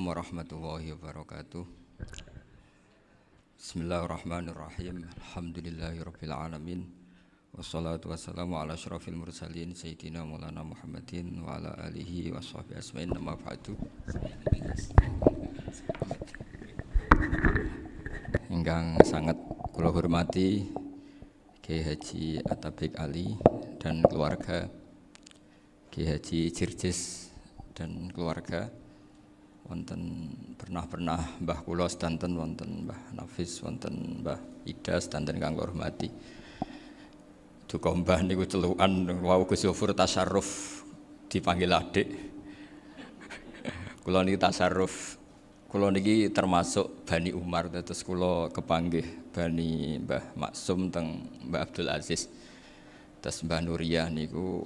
warahmatullahi wabarakatuh. Bismillahirrahmanirrahim. Alhamdulillahirabbil alamin. Wassalatu wassalamu ala asyrafil mursalin sayyidina Maulana Muhammadin wa ala alihi washabbihi asma'in amma ba'du. Ingkang sangat kula hormati Kiai Haji Atabik Ali dan keluarga, Kiai Haji Jirjis dan keluarga, wonten pernah Mbah kula sedanten, wonten Mbah Nafis, wonten Mbah Ida sedanten kang hormati. Duka Mbah niku celukan wau Gus Yofur tasarruf dipanggil adik. Kula niki tasarruf, kula niki termasuk Bani Umar, terus kula kepanggih Bani Mbah Maksum teng Mbah Abdul Aziz. Terus Mbah Nuriyah niku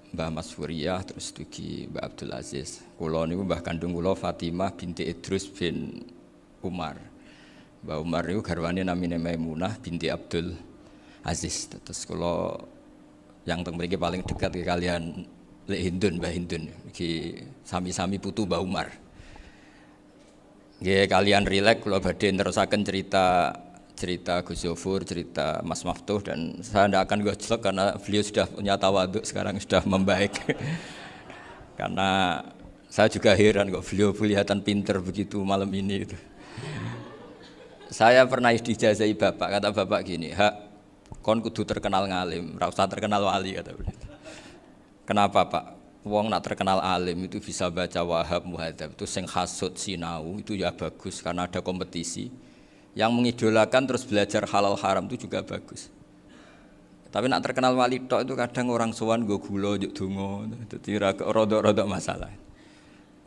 Mbah Mas Furiyah, terus dugi Mbah Abdul Aziz. Kula niku mbah kandung kula Fatimah binti Idrus bin Umar. Mbah Umar niku garwane namine Maimunah binti Abdul Aziz. Terus kula yang teng mriki paling dekat kalian Lek Hindun, Mbah Hindun. Iki sami-sami putu Mbah Umar. Nggih kalian rileks kula badhe nerusaken cerita Gus Yofur, cerita Mas Maftuh, dan saya tidak akan gojlok karena beliau sudah punya tawaduk, sekarang sudah membaik. Karena saya juga heran kok beliau kelihatan pinter begitu malam ini. Saya pernah dijazahi bapak, kata bapak gini, "Hak, kon kudu terkenal ngalim, ora usah terkenal wali," kata beliau. Kenapa Pak? Wong nak terkenal alim itu bisa baca Wahab, Muhadzab, itu sing hasud sinau itu ya bagus karena ada kompetisi. Yang mengidolakan terus belajar halal haram itu juga bagus. Tapi nak terkenal wali tok itu kadang orang sowan nggo gula njuk donga, dadi rodok-rodok masalah.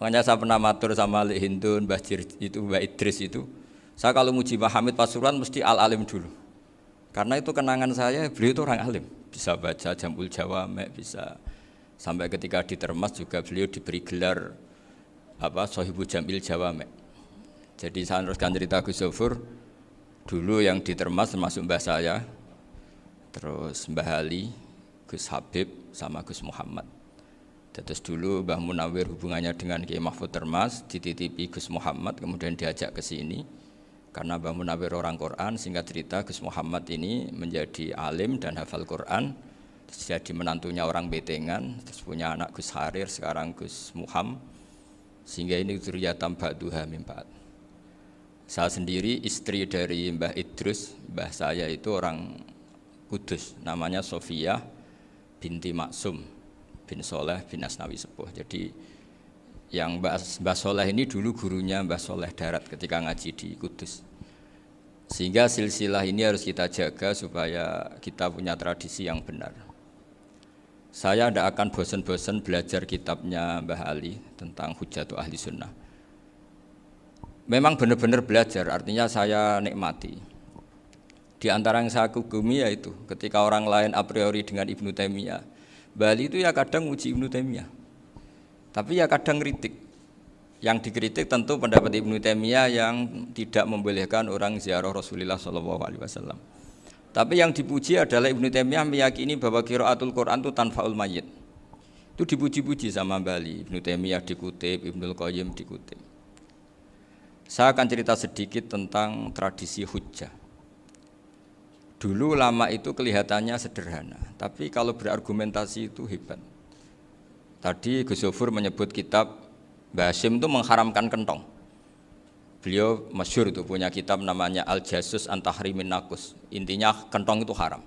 Makanya saya pernah matur sama Lek Hindun, Mbah itu Mbah Idris itu. Saya kalau muji Mbah Hamid Pasuruan mesti al-alim dulu. Karena itu kenangan saya, beliau itu orang alim, bisa baca Jamul Jawamek, bisa sampai ketika di Termas juga beliau diberi gelar Shahibul Jamil Jawamek. Jadi saya teruskan cerita Gus Yofur. Dulu yang di Termas termasuk mbah saya, terus Mbah Ali, Gus Habib, sama Gus Muhammad. Terus dulu Mbah Munawir hubungannya dengan Kiai Mahfud Termas, dititipi Gus Muhammad, kemudian diajak ke sini. Karena Mbah Munawir orang Quran, singkat cerita Gus Muhammad ini menjadi alim dan hafal Quran. Terus jadi menantunya orang Betengan, terus punya anak Gus Harir, sekarang Gus Muham. Sehingga ini dzurriyyatan ba'duha min ba'd. Saya sendiri istri dari Mbah Idrus, mbah saya itu orang Kudus, namanya Sofia binti Maksum bin Soleh bin Asnawi Sepuh. Jadi yang Mbah Soleh ini dulu gurunya Mbah Soleh Darat ketika ngaji di Kudus. Sehingga silsilah ini harus kita jaga supaya kita punya tradisi yang benar. Saya tidak akan bosan-bosan belajar kitabnya Mbah Ali tentang Hujjatul Ahli Sunnah. Memang benar-benar belajar, artinya saya nikmati. Di antara yang saya kagumi yaitu ketika orang lain a priori dengan Ibnu Taimiyah, Bali itu ya kadang uji Ibnu Taimiyah, tapi ya kadang kritik. Yang dikritik tentu pendapat Ibnu Taimiyah yang tidak membolehkan orang ziarah Rasulullah SAW. Tapi yang dipuji adalah Ibnu Taimiyah meyakini bahwa qiraatul Quran itu tanfaul mayyit. Itu dipuji-puji sama Bali. Ibnu Taimiyah dikutip, Ibnul Qayyim dikutip. Saya akan cerita sedikit tentang tradisi hujjah. Dulu ulama itu kelihatannya sederhana, tapi kalau berargumentasi itu hebat. Tadi Gus Yofur menyebut kitab Mbah Hasyim itu mengharamkan kentong. Beliau masyhur itu punya kitab namanya Al-Jasus an Tahrimin Nakus. Intinya kentong itu haram.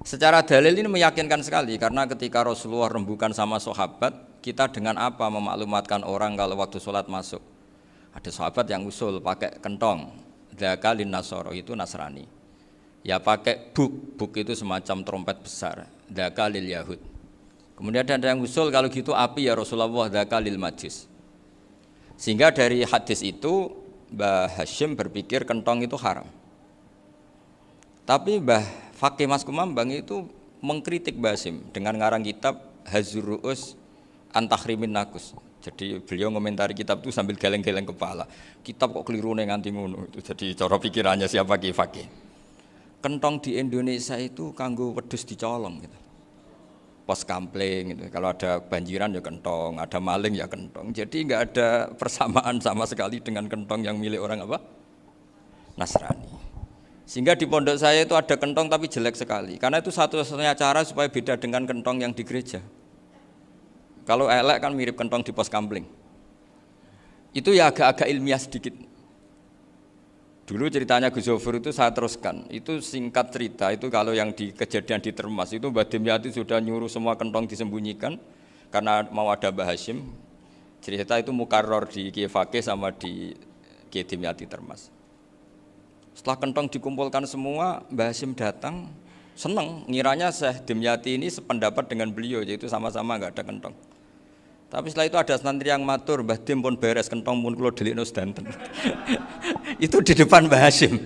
Secara dalil ini meyakinkan sekali karena ketika Rasulullah rembukan sama sahabat, kita dengan apa memaklumatkan orang kalau waktu sholat masuk? Ada sahabat yang usul pakai kentong, dzakalin nasoro itu Nasrani. Ya pakai buk itu semacam trompet besar, dzakalil Yahud. Kemudian ada yang usul kalau gitu api ya Rasulullah, dzakalil Majus. Sehingga dari hadis itu Mbah Hasyim berpikir kentong itu haram. Tapi Mbah Fakih Mas Kumambang itu mengkritik Mbah Hasyim dengan ngarang kitab Hazur Ru'us an Tahrimin Nakus. Jadi beliau ngomentari kitab itu sambil geleng-geleng kepala. Kitab kok keliru nganti ngono. Itu jadi cara pikirannya siapa Ki Fakih. Kentong di Indonesia itu kanggo wedhus dicolong gitu. pos kampling gitu. Kalau ada banjiran ya kentong, ada maling ya kentong. Jadi nggak ada persamaan sama sekali dengan kentong yang milik orang apa? Nasrani. Sehingga di pondok saya itu ada kentong tapi jelek sekali. Karena itu satu-satunya cara supaya beda dengan kentong yang di gereja. Kalau elek kan mirip kentong di pos kampling. Itu ya agak-agak ilmiah sedikit. Dulu ceritanya Gus Zofur itu saya teruskan. Itu singkat cerita, itu kalau yang di kejadian di Termas itu Mbah Dimyati sudah nyuruh semua kentong disembunyikan karena mau ada Mbah Hashim. Cerita itu mukarror di Kiai Fakih sama di Kiai Dimyati Termas. Setelah kentong dikumpulkan semua, Mbah Hashim datang, seneng, ngiranya Syekh Dimyati ini sependapat dengan beliau, yaitu sama-sama enggak ada kentong. Tapi setelah itu ada santri yang matur, Mbah Dim pun beres kentong pun kula delikno sedanten. Itu di depan Mbah Hashim.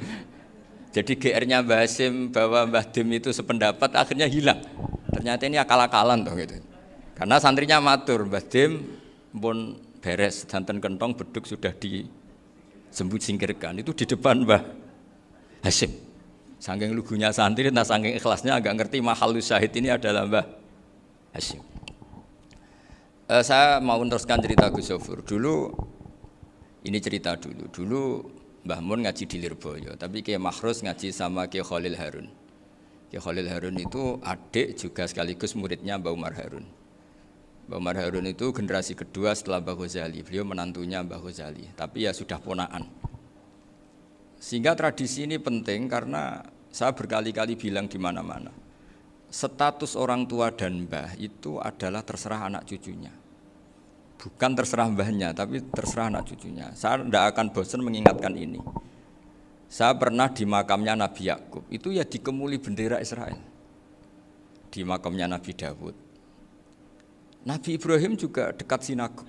Jadi GR-nya Mbah Hashim bahwa Mbah Dim itu sependapat akhirnya hilang. Ternyata ini akal-akalan toh gitu. Karena santrinya matur, Mbah Dim pun beres sedanten kentong beduk sudah disingkirkan. Itu di depan Mbah Hashim. Saking lugunya santri, nah saking ikhlasnya agak ngerti mahalus syahid ini adalah Mbah Hashim. Saya mau meneruskan cerita Gus Zofur. Dulu, ini cerita dulu. Dulu Mbah Mun ngaji di Lirboyo, tapi Kiai Makhrus ngaji sama Kiai Khalil Harun. Kiai Khalil Harun itu adik juga sekaligus muridnya Mbah Umar Harun. Mbah Umar Harun itu generasi kedua setelah Mbah Ghazali. Beliau menantunya Mbah Ghazali, tapi ya sudah ponaan. Sehingga tradisi ini penting karena saya berkali-kali bilang di mana-mana. Status orang tua dan mbah itu adalah terserah anak cucunya. Bukan terserah mbahnya, tapi terserah anak cucunya. Saya tidak akan bosan mengingatkan ini. Saya pernah di makamnya Nabi Yakub, itu ya dikemuli bendera Israel. Di makamnya Nabi Dawud. Nabi Ibrahim juga dekat sinagog.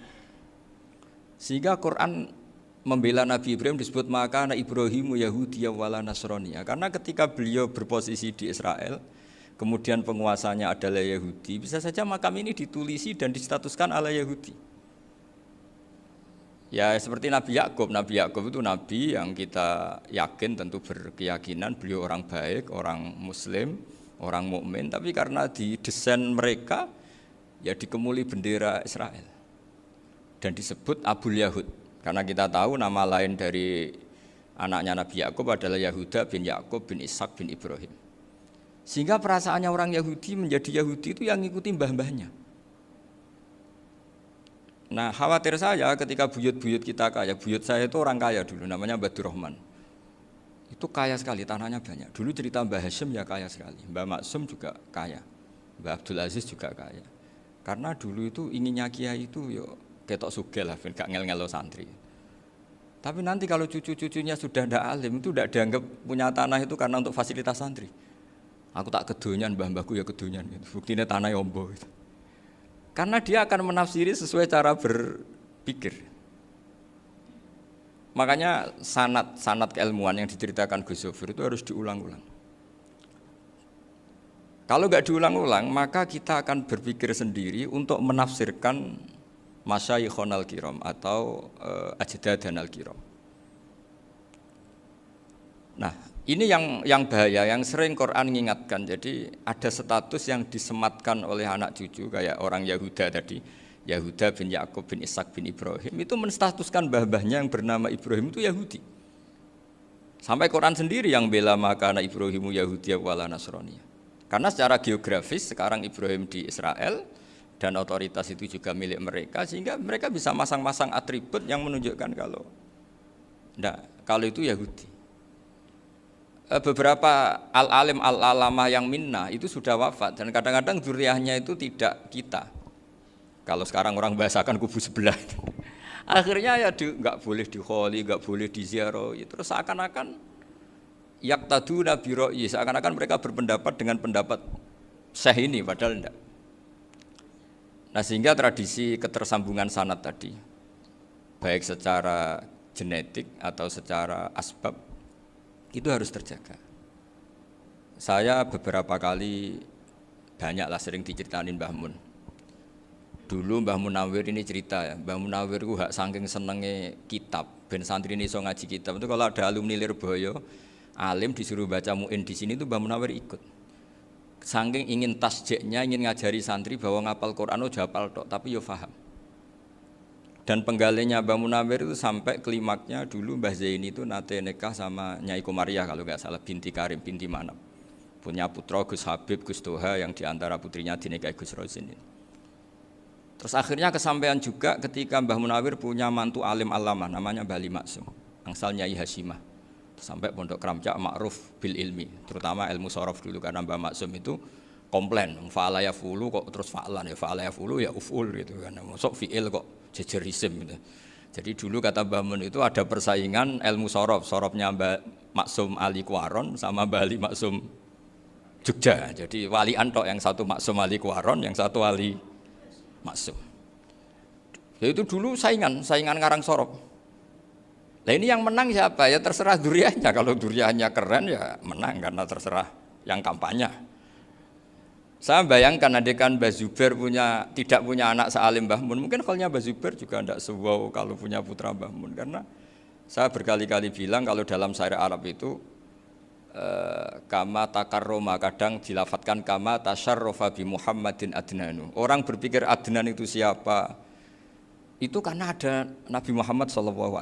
Sehingga Quran membela Nabi Ibrahim disebut maka anak Ibrahimu Yahudiyya wala Nasraniyya. Karena ketika beliau berposisi di Israel, kemudian penguasanya adalah Yahudi, bisa saja makam ini ditulisi dan distatuskan ala Yahudi. Ya seperti Nabi Yakub. Nabi Yakub itu nabi yang kita yakin tentu berkeyakinan beliau orang baik, orang muslim, orang mukmin, tapi karena di desain mereka ya dikemuli bendera Israel dan disebut Abul Yahud. Karena kita tahu nama lain dari anaknya Nabi Yakub adalah Yahuda bin Yakub bin Ishak bin Ibrahim. Sehingga perasaannya orang Yahudi menjadi Yahudi itu yang ngikuti mbah-mbahnya. Nah khawatir saya ketika buyut-buyut kita kaya, buyut saya itu orang kaya dulu, namanya Mbah Durrahman. Itu kaya sekali, tanahnya banyak. Dulu cerita Mbah Hashim ya kaya sekali, Mbah Maksum juga kaya, Mbah Abdul Aziz juga kaya. Karena dulu itu inginnya kiai itu yo ketok sugih lah, gak ngel-ngelo santri. Tapi nanti kalau cucu-cucunya sudah ndak alim, itu ndak dianggap punya tanah itu karena untuk fasilitas santri. Aku tak kedonyan, mbah-mbahku ya kedonyan. Buktinya tanah yombo. Gitu. Karena dia akan menafsiri sesuai cara berpikir. Makanya sanad keilmuan yang diceritakan Gus Zofur itu harus diulang-ulang. Kalau nggak diulang-ulang, maka kita akan berpikir sendiri untuk menafsirkan masyayikhon al-kiram atau ajdadan al-kiram. Nah, ini yang bahaya, yang sering Quran mengingatkan. Jadi ada status yang disematkan oleh anak cucu kayak orang Yahuda tadi, Yahuda bin Yakub bin Ishak bin Ibrahim itu menstatuskan mbah-mbahnya yang bernama Ibrahim itu Yahudi. Sampai Quran sendiri yang bela maka anak Ibrahimu Yahudiyya wala Nasraniyya. Karena secara geografis sekarang Ibrahim di Israel dan otoritas itu juga milik mereka, sehingga mereka bisa masang-masang atribut yang menunjukkan kalau itu Yahudi. Beberapa al-alim al-alamah yang minnah itu sudah wafat dan kadang-kadang dzurriyyahnya itu tidak kita. Kalau sekarang orang bahasakan kubu sebelah. Akhirnya ya nggak boleh dikholi, nggak boleh diziarah. Terus seakan-akan yaqtaduna bi ra'yi, seakan-akan mereka berpendapat dengan pendapat syekh ini padahal enggak. Nah sehingga tradisi ketersambungan sanad tadi baik secara genetik atau secara asbab itu harus terjaga. Saya beberapa kali banyaklah sering diceritain Mbah Mun. Dulu Mbah Munawir ini cerita ya, Mbah Munawir itu hak saking senenge kitab, ben santri ini iso ngaji kitab. Itu kalau ada alumni Lirboyo, alim disuruh baca muin di sini itu Mbah Munawir ikut. Saking ingin tasjeknya, ingin ngajari santri bahwa ngapal Quran itu hafal tok, tapi yo paham. Dan penggalinya Mbah Munawir itu sampai klimaknya dulu Mbah Zaini itu nate nikah sama Nyai Komariah kalau nggak salah, binti Karim, binti Manap. Punya putra Gus Habib, Gus Toha yang diantara putrinya dinikahi Gus Rosin ini. Terus akhirnya kesampaian juga ketika Mbah Munawir punya mantu alim alama namanya Mbah Ali Maksum, angsal Nyai Hasyimah. Sampai Pondok Kramcak makruf bil ilmi, terutama ilmu sorof dulu karena Mbah Maksum itu komplain, fa'ala ya fulu kok terus fa'lan ya fa'ala ya fulu ya uf'ul gitu kan. Masuk fi'il kok jejer isim gitu. Jadi dulu kata Mbah Mun itu ada persaingan ilmu sorof, sorofnya Mbah Maksum Ali Kuaron sama Mbah Ali Maksum Jogja. Jadi wali antok yang satu Maksum Ali Kuaron, yang satu Ali Maksum. Ya itu dulu saingan ngarang sorof. Nah ini yang menang siapa? Ya terserah duriannya. Kalau duriannya keren ya menang karena terserah yang kampanye. Saya bayangkan adekan Mbah Zubair tidak punya anak sealim Mbah Mun, mungkin kalau Mbah Zubair juga tidak sewow kalau punya putra Mbah Mun. Karena saya berkali-kali bilang kalau dalam syair Arab itu kama takarroma, kadang dilafatkan kama tasyarrofa bi Muhammadin adnanu. Orang berpikir Adnan itu siapa? Itu karena ada Nabi Muhammad SAW.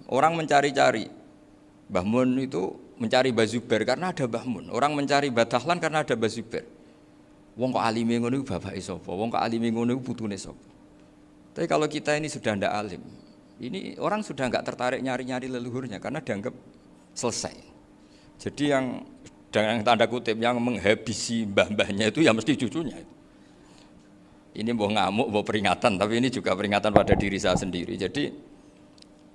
Orang mencari-cari Mbah Mun itu mencari Mbah Zubair karena ada Mbah Mun. Orang mencari Mbah Dahlan karena ada Mbah Zubair. Wong kok alime ngono iku bapake sapa? Wong kok alime ngono iku putune sapa? Tapi kalau kita ini sudah ndak alim, ini orang sudah enggak tertarik nyari-nyari leluhurnya karena dianggap selesai. Jadi yang dengan tanda kutip yang menghabisi mbah-mbahnya itu ya mesti cucunya itu. Ini mau ngamuk, mau peringatan, tapi ini juga peringatan pada diri saya sendiri. Jadi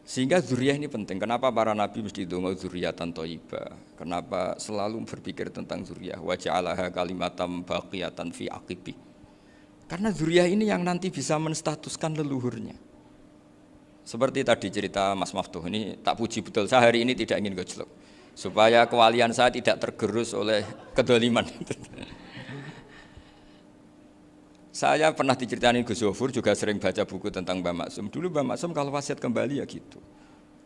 sehingga zuriyah ini penting. Kenapa para nabi mesti donga zuriyatan thayyibah? Kenapa selalu berpikir tentang zuriyah? Wa ja'alaha kalimatam baqiyatan fi aqibi. Karena zuriyah ini yang nanti bisa menstatuskan leluhurnya. Seperti tadi cerita Mas Maftuh ini tak puji betul. Saya hari ini tidak ingin gojlok supaya kewalian saya tidak tergerus oleh kedoliman. Saya pernah diceritain Gus Zofur, juga sering baca buku tentang Mbah Maksum. Dulu Mbah Maksum kalau wasiat kembali ya gitu.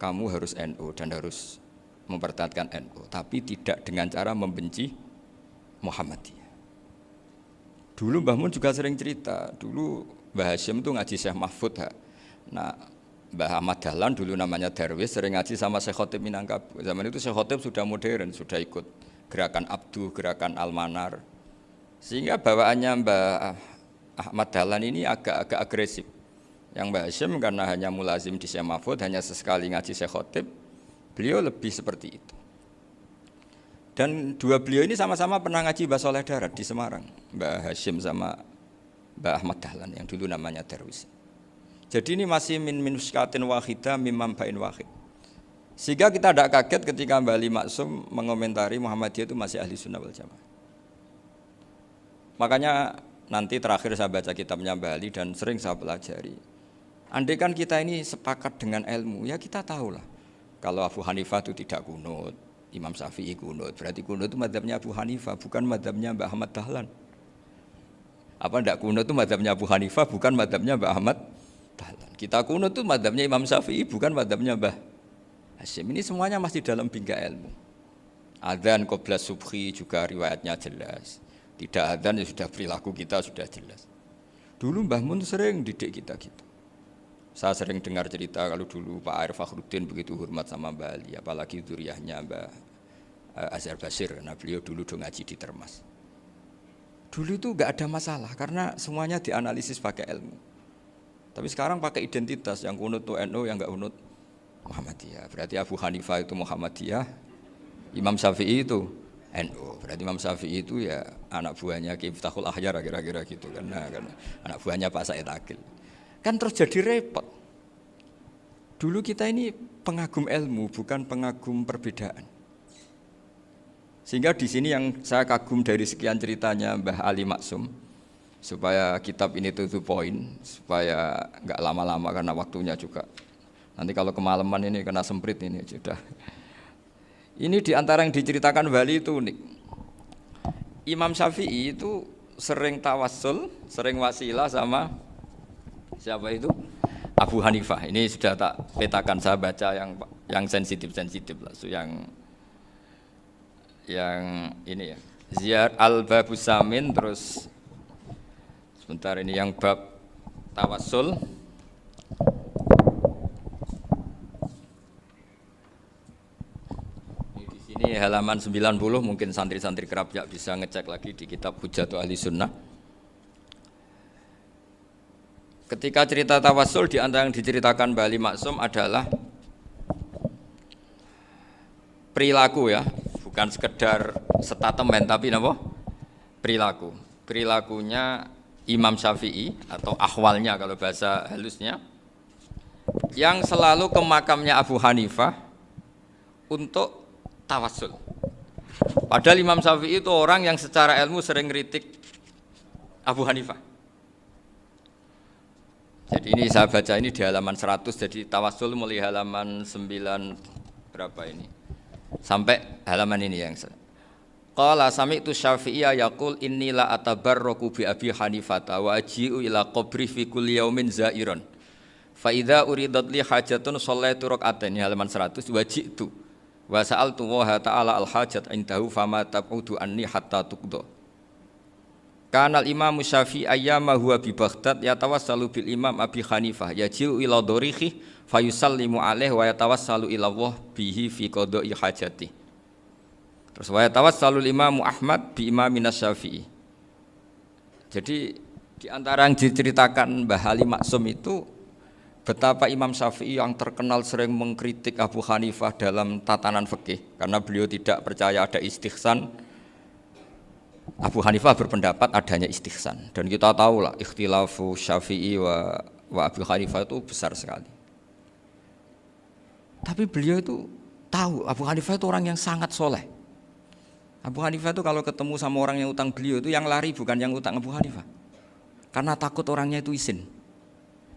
Kamu harus NU dan harus mempertahankan NU, tapi tidak dengan cara membenci Muhammadiyah. Dulu Mbah Mun juga sering cerita, dulu Mbah Hasyim itu ngaji Syekh Mahfud. Nah, Mbah Ahmad Dahlan dulu namanya Darwis sering ngaji sama Syekh Khotib Minangkabau. Zaman itu Syekh Khotib sudah modern, sudah ikut gerakan Abdu, gerakan Almanar. Sehingga bawaannya Mbah Ahmad Dahlan ini agak agresif. Yang Mbah Hasyim karena hanya mulazim di Syekh Mahfud, hanya sesekali ngaji Syekh Khotib, beliau lebih seperti itu. Dan dua beliau ini sama-sama pernah ngaji Mbah Soleh Darat di Semarang, Mbah Hasyim sama Mbah Ahmad Dahlan yang dulu namanya Darwis. Jadi ini masih min muskatin wahidah mimam bain wahid. Sehingga kita tidak kaget ketika Mbah Ali Maksum mengomentari Muhammadiyah itu masih ahli sunnah wal jamaah. Makanya nanti terakhir saya baca kitabnya Mbah Ali dan sering saya pelajari. Andai kan kita ini sepakat dengan ilmu, ya kita tahulah. Kalau Abu Hanifah itu tidak kunut, Imam Syafi'i kunut, berarti kunut itu mazhabnya Abu Hanifah, bukan mazhabnya Mbah Ahmad Dahlan. Apa tidak kunut itu mazhabnya Abu Hanifah, bukan mazhabnya Mbah Ahmad Dahlan. Kita kunut itu mazhabnya Imam Syafi'i, bukan mazhabnya Mbah Hasyim. Ini semuanya masih dalam bingkai ilmu. Adzan qabla subhi juga riwayatnya jelas. Tidak adzan ya sudah perilaku kita sudah jelas. Dulu Mbah Mun sering didik kita gitu. Saya sering dengar cerita kalau dulu Pak Arif Fakhruddin begitu hormat sama Mbah Ali, apalagi dzurriyyahnya Mbah Azhar Basir, karena beliau dulu ngaji di Termas. Dulu itu enggak ada masalah karena semuanya dianalisis pakai ilmu. Tapi sekarang pakai identitas, yang kunut itu NU, yang enggak kunut Muhammadiyah. Berarti Abu Hanifah itu Muhammadiyah, Imam Syafi'i itu NU. Berarti Imam Syafi'i itu ya anak buahnya Ki Miftahul Ahyar kira-kira gitu kan anak buahnya Pak Said Akil. Kan terus jadi repot. Dulu kita ini pengagum ilmu bukan pengagum perbedaan. Sehingga di sini yang saya kagum dari sekian ceritanya Mbah Ali Maksum, supaya kitab ini to the point, supaya enggak lama-lama karena waktunya juga. Nanti kalau kemalaman ini kena semprit ini sudah. Ini diantara yang diceritakan Bali itu unik. Imam Syafi'i itu sering tawassul, sering wasilah sama siapa itu? Abu Hanifah. Ini sudah tak petakan, saya baca yang sensitif lah, yang ini ya. Ziyar al-babus samin, terus sebentar ini yang bab tawassul. Ini halaman 90, mungkin santri-santri kerapjak bisa ngecek lagi di kitab Hujatul Ahli Sunnah. Ketika cerita tawassul, di antara yang diceritakan Mbah Ali Maksum adalah perilaku ya, bukan sekedar statement tapi apa? Perilaku. Perilakunya Imam Syafi'i atau ahwalnya kalau bahasa halusnya, yang selalu ke makamnya Abu Hanifah untuk tawassul. Padahal Imam Syafi'i itu orang yang secara ilmu sering kritik Abu Hanifah. Jadi ini saya baca ini di halaman 100, jadi tawassul mulai halaman 9 berapa ini? Sampai halaman ini yang Qala sami'tu Syafi'iyya yaqul inni la atabarraku bi Abi Hanifah wa aji'u ila qabri fi kulli yaumin zairan. Fa idza uridat li hajatun shallaitu rak'atain, halaman 100, waji'tu wa sa'altu wa ta'ala al-hajat indahu fama tab'udu anni hatta tuqda. Kanal Imam Syafi'i ayyama huwa bi Baghdad yatawassalu bil Imam Abi Hanifah yaji'u ila dorihi fayusallimu alaihi wa yatawassalu ila Allah bihi fi qada'i hajati. Terus wa yatawassalu Imam Ahmad bi Imamin Syafi'i. Jadi di antara yang diceritakan Mbah Ali Maksum itu betapa Imam Syafi'i yang terkenal sering mengkritik Abu Hanifah dalam tatanan fikih karena beliau tidak percaya ada istihsan. Abu Hanifah berpendapat adanya istihsan, dan kita tahu lah ikhtilafu Syafi'i wa Abu Hanifah itu besar sekali. Tapi beliau itu tahu Abu Hanifah itu orang yang sangat soleh. Abu Hanifah itu kalau ketemu sama orang yang utang beliau itu yang lari bukan yang utang Abu Hanifah, karena takut orangnya itu izin.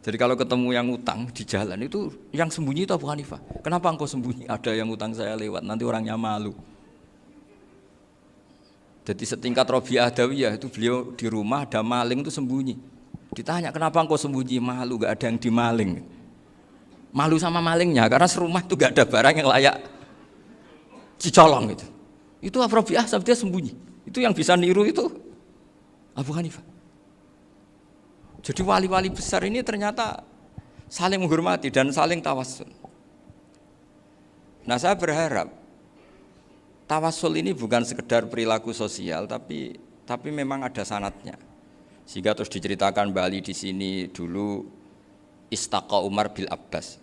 Jadi kalau ketemu yang utang di jalan itu yang sembunyi itu Abu Hanifah. Kenapa engkau sembunyi? Ada yang utang saya lewat, nanti orangnya malu. Jadi setingkat Robi'ah Adawiyah itu beliau di rumah ada maling itu sembunyi. Ditanya kenapa engkau sembunyi? Malu, gak ada yang dimaling. Malu sama malingnya karena serumah itu gak ada barang yang layak dicolong itu. Itu Robi'ah dia sembunyi. Itu yang bisa niru itu Abu Hanifah. Jadi wali-wali besar ini ternyata saling menghormati dan saling tawassul. Nah saya berharap tawassul ini bukan sekedar perilaku sosial, tapi memang ada sanadnya. Sehingga terus diceritakan Bali di sini dulu istaqa Umar bil Abbas.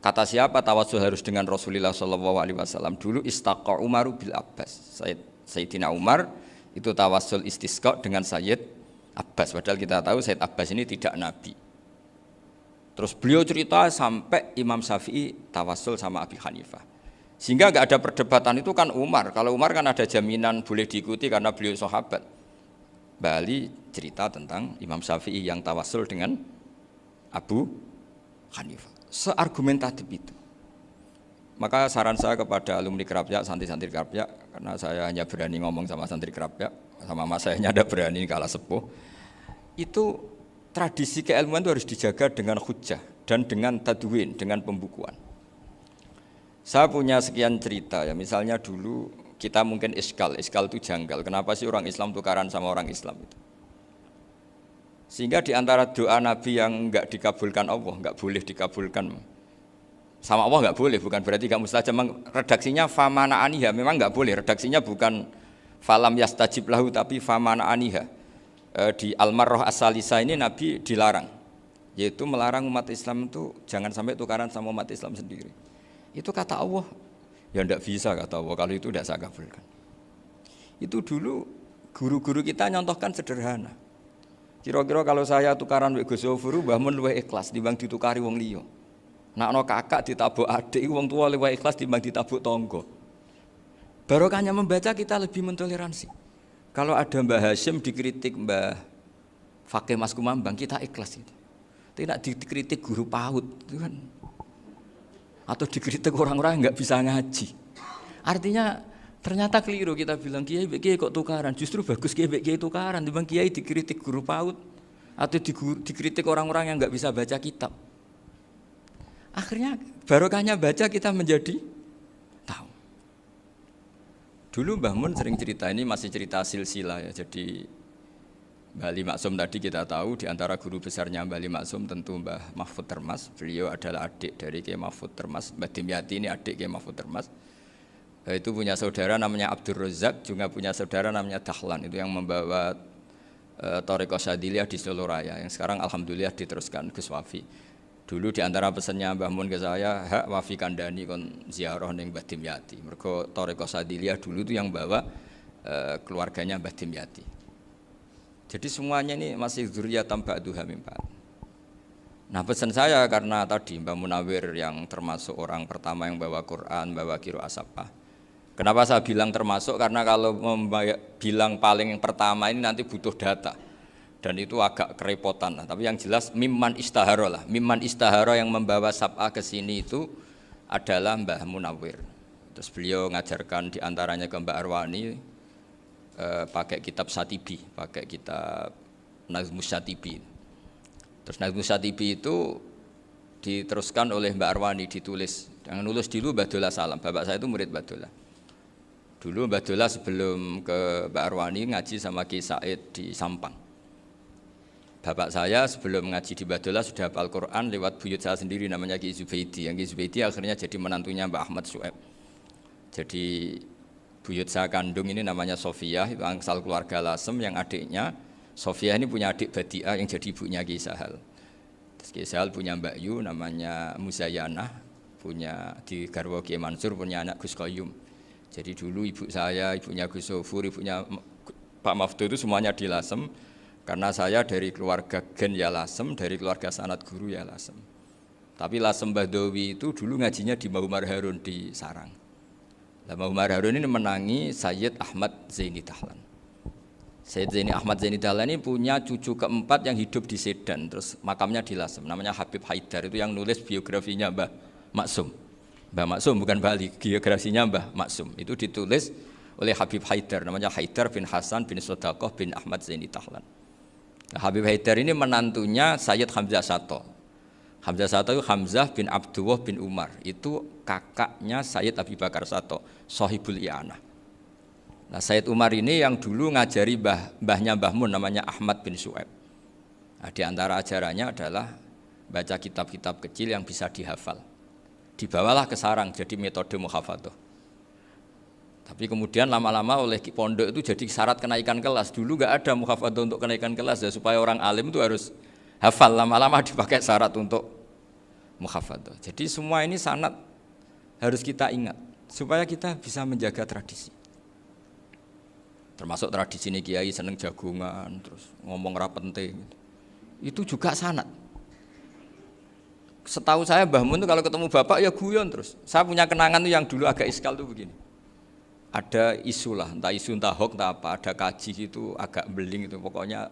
Kata siapa tawassul harus dengan Rasulullah SAW? Dulu istaqa Umar bil Abbas. Sayyidina Umar itu tawassul istisqa dengan Sayyid Abbas. Padahal kita tahu Sayyid Abbas ini tidak nabi. Terus beliau cerita sampai Imam Syafi'i tawassul sama Abi Hanifah. Sehingga nggak ada perdebatan itu kan Umar. Kalau Umar kan ada jaminan boleh diikuti karena beliau sahabat. Bali cerita tentang Imam Syafi'i yang tawassul dengan Abu Hanifah. Seargumentatif itu. Maka saran saya kepada alumni Kerapjak, santri-santri Kerapjak, karena saya hanya berani ngomong sama santri Kerapjak, sama mas saya hanya ada berani kalah sepuh. Itu tradisi keilmuan itu harus dijaga dengan hujjah dan dengan tadwin, dengan pembukuan. Saya punya sekian cerita ya, misalnya dulu kita mungkin iskal itu janggal. Kenapa sih orang Islam tukaran sama orang Islam itu? Sehingga di antara doa Nabi yang enggak dikabulkan Allah, enggak boleh dikabulkan sama Allah, enggak boleh, bukan berarti enggak mustajab. Redaksinya famana aniha, memang enggak boleh. Redaksinya bukan falam yastajib lahu tapi famana aniha. Di Al-Marrah As-Salisa ini Nabi dilarang, yaitu melarang umat Islam itu jangan sampai tukaran sama umat Islam sendiri. Itu kata Allah, ya enggak bisa kata Allah, kalau itu enggak saya kabulkan. Itu dulu guru-guru kita nyontohkan sederhana. Kira-kira kalau saya tukaran wek Gus Zofuru mbah mun luwih ikhlas timbang ditukari wong liya. Nek ana kakak ditabuk adik wong tua luwih ikhlas timbang ditabuk tangga. Barokahnya membaca kita lebih mentoleransi. Kalau ada Mbah Hashim dikritik Mbah Fakih Mas Kumambang, kita ikhlas itu. Tidak dikritik guru PAUD itu kan. Atau dikritik orang-orang yang enggak bisa ngaji. Artinya ternyata keliru kita bilang kiai kok tukaran, justru bagus kiai tukaran dibanding kiai dikritik guru PAUD atau dikritik orang-orang yang enggak bisa baca kitab. Akhirnya barokahnya baca kita menjadi tahu. Dulu Mbah Mun sering cerita, ini masih cerita silsilah ya. Jadi Mbah Ali Maksum tadi kita tahu di antara guru besarnya Mbah Ali Maksum tentu Mbah Mahfud Termas. Beliau adalah adik dari Kiai Mahfud Termas. Mbah Dimyati ini adik Kiai Mahfud Termas. Itu punya saudara namanya Abdul Razak, juga punya saudara namanya Dahlan. Itu yang membawa Thariqah Syadziliyah di Solo Raya. Yang sekarang alhamdulillah diteruskan Gus Wafi. Dulu di antara pesannya Mbah Mun ke saya, hak Wafi kandani kon ziarah ning Mbah Dimyati. Mergo Thariqah Syadziliyah dulu itu yang bawa keluarganya Mbah Dimyati. Jadi semuanya ini masih dzurriyyatan ba'duha min ba'd. Nah, pesan saya karena tadi Mbah Munawir yang termasuk orang pertama yang bawa Quran, bawa qiraah sab'ah. Kenapa saya bilang termasuk? Karena kalau bilang paling yang pertama ini nanti butuh data. Dan itu agak kerepotan lah. Tapi yang jelas mimman istahara lah. Mimman istahara yang membawa sab'ah ke sini itu adalah Mbah Munawir. Terus beliau ngajarkan diantaranya ke Mbak Arwani pakai kitab Satibi, pakai kitab Nazmus Satibi. Terus Nazmus Satibi itu diteruskan oleh Mbak Arwani, ditulis. Yang nulis dulu Mbah Dola Salam. Bapak saya itu murid Mbah Dola. Dulu Mbah Dola sebelum ke Mbak Arwani ngaji sama Ki Said di Sampang. Bapak saya sebelum ngaji di Badola sudah hafal Quran lewat buyut saya sendiri namanya Ki Zubaidi. Yang Ki Zubaidi akhirnya jadi menantunya Mbak Ahmad Syuaib. Jadi buyut saya kandung ini namanya Sofiyah, itu angsal keluarga Lasem yang adiknya. Sofiyah ini punya adik Badi'ah yang jadi ibunya Ki Sahal. Terus Ki Sahal punya Mbak Yu namanya Muzayanah, punya di garwa Ki Mansur punya anak Gus Qayyum. Jadi dulu ibu saya, ibunya Gus Sofur, ibunya Pak Maftu itu semuanya di Lasem. Karena saya dari keluarga Gen ya Lasem, dari keluarga sanad guru ya Lasem. Tapi Lasem Bahdawi itu dulu ngajinya di Mbah Umar Harun di Sarang. Mbah Umar Harun ini menangi Sayyid Ahmad Zaini Dahlan. Sayyid Zaini Ahmad Zaini Dahlan ini punya cucu keempat yang hidup di Sedan, terus makamnya di Lasem, namanya Habib Haidar, itu yang nulis biografinya Mbah Maksum. Mbah Maksum bukan Bali, biografinya Mbah Maksum. Itu ditulis oleh Habib Haidar, namanya Haidar bin Hasan bin Sodaqoh bin Ahmad Zaini Dahlan. Nah, Habib Haidar ini menantunya Sayyid Hamzah Sato. Hamzah Sato itu Hamzah bin Abdullah bin Umar. Itu kakaknya Sayyid Abi Bakar Sato, Sohibul I'anah. Nah, Sayyid Umar ini yang dulu ngajari mbahnya Mbah Mun namanya Ahmad bin Syuaib. Nah, di antara ajarannya adalah baca kitab-kitab kecil yang bisa dihafal. Dibawalah ke sarang jadi metode muhafadzah. Tapi kemudian lama-lama oleh pondok itu jadi syarat kenaikan kelas. Dulu nggak ada muhafadzah untuk kenaikan kelas ya, supaya orang alim itu harus hafal. Lama-lama dipakai syarat untuk muhafadzah. Jadi semua ini sanad harus kita ingat supaya kita bisa menjaga tradisi. Termasuk tradisi ini kiai seneng jagungan, terus ngomong ra penting. Itu juga sanad. Setahu saya Mbah Mun itu kalau ketemu bapak ya guyon terus. Saya punya kenangan tuh yang dulu agak iskal tuh begini. Ada isu lah, entah isu entah hoax entah apa, ada kaji itu agak beling itu, pokoknya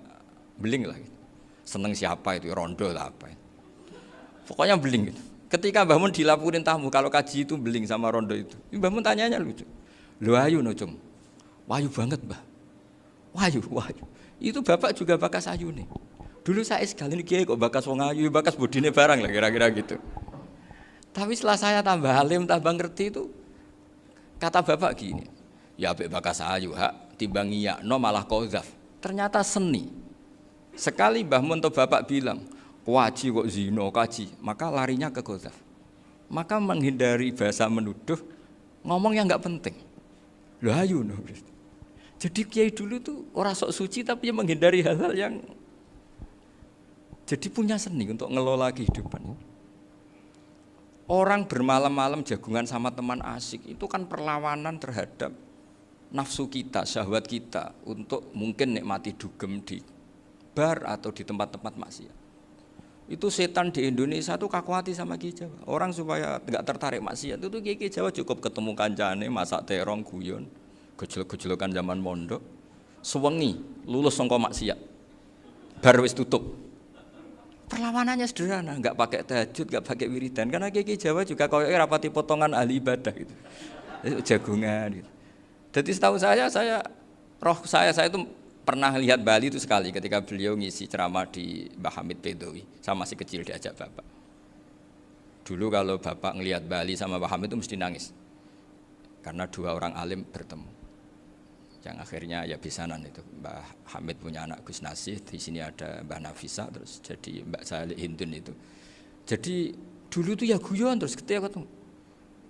beling lah gitu. Seneng siapa itu, rondo lah apa itu. Pokoknya beling gitu. Ketika Mbah Mun dilaporin tamu kalau kaji itu beling sama rondo itu, Mbah Mun tanyanya lucu. Lu ayu no cung, wayu banget Mbah, wayu. Itu bapak juga bakas ayu nih. Dulu saya sekali ini kiai kok bakas wong ayu, bakas bodine barang lah kira-kira gitu. Tapi setelah saya tambah alim, tambah ngerti itu, kata bapak gini, ya apik bakas ayu hak timbang iyakno malah qadzaf. Ternyata seni. Sekali Mbah Mun atau bapak bilang, "Waji kok zina kaji," maka larinya ke qadzaf. Maka menghindari bahasa menuduh, ngomong yang enggak penting. Lho ayu no. Jadi kiai dulu tuh orang sok suci tapi menghindari hal-hal yang jadi punya seni untuk ngelola kehidupan. Orang bermalam-malam jagungan sama teman asik itu kan perlawanan terhadap nafsu kita, syahwat kita untuk mungkin nikmati dugem di bar atau di tempat-tempat maksiat. Itu setan di Indonesia tuh kakuati sama Ki Jawa. Orang supaya enggak tertarik maksiat itu Ki Jawa cukup ketemu kancane masak terong guyon, gejlok-gejlokan zaman mondok, sewengi lulus saka maksiat. Bar wis tutup. Perlawanannya sederhana, enggak pakai tahajud, enggak pakai wiridan, karena Ki Jawa juga koyoke rapati potongan ahli ibadah gitu. Jagungan gitu. Jadi setahu saya itu pernah lihat Bali itu sekali ketika beliau ngisi ceramah di Mbah Hamid Bedowi. Saya masih kecil diajak bapak. Dulu kalau bapak ngelihat Bali sama Mbah Hamid itu mesti nangis. Karena dua orang alim bertemu. yang akhirnya ya besanan itu. Mbah Hamid punya anak Gus Nasih, di sini ada Mbah Nafisa, terus jadi Mbak Salih Hindun itu. Jadi dulu tuh ya guyon terus ketika ketemu.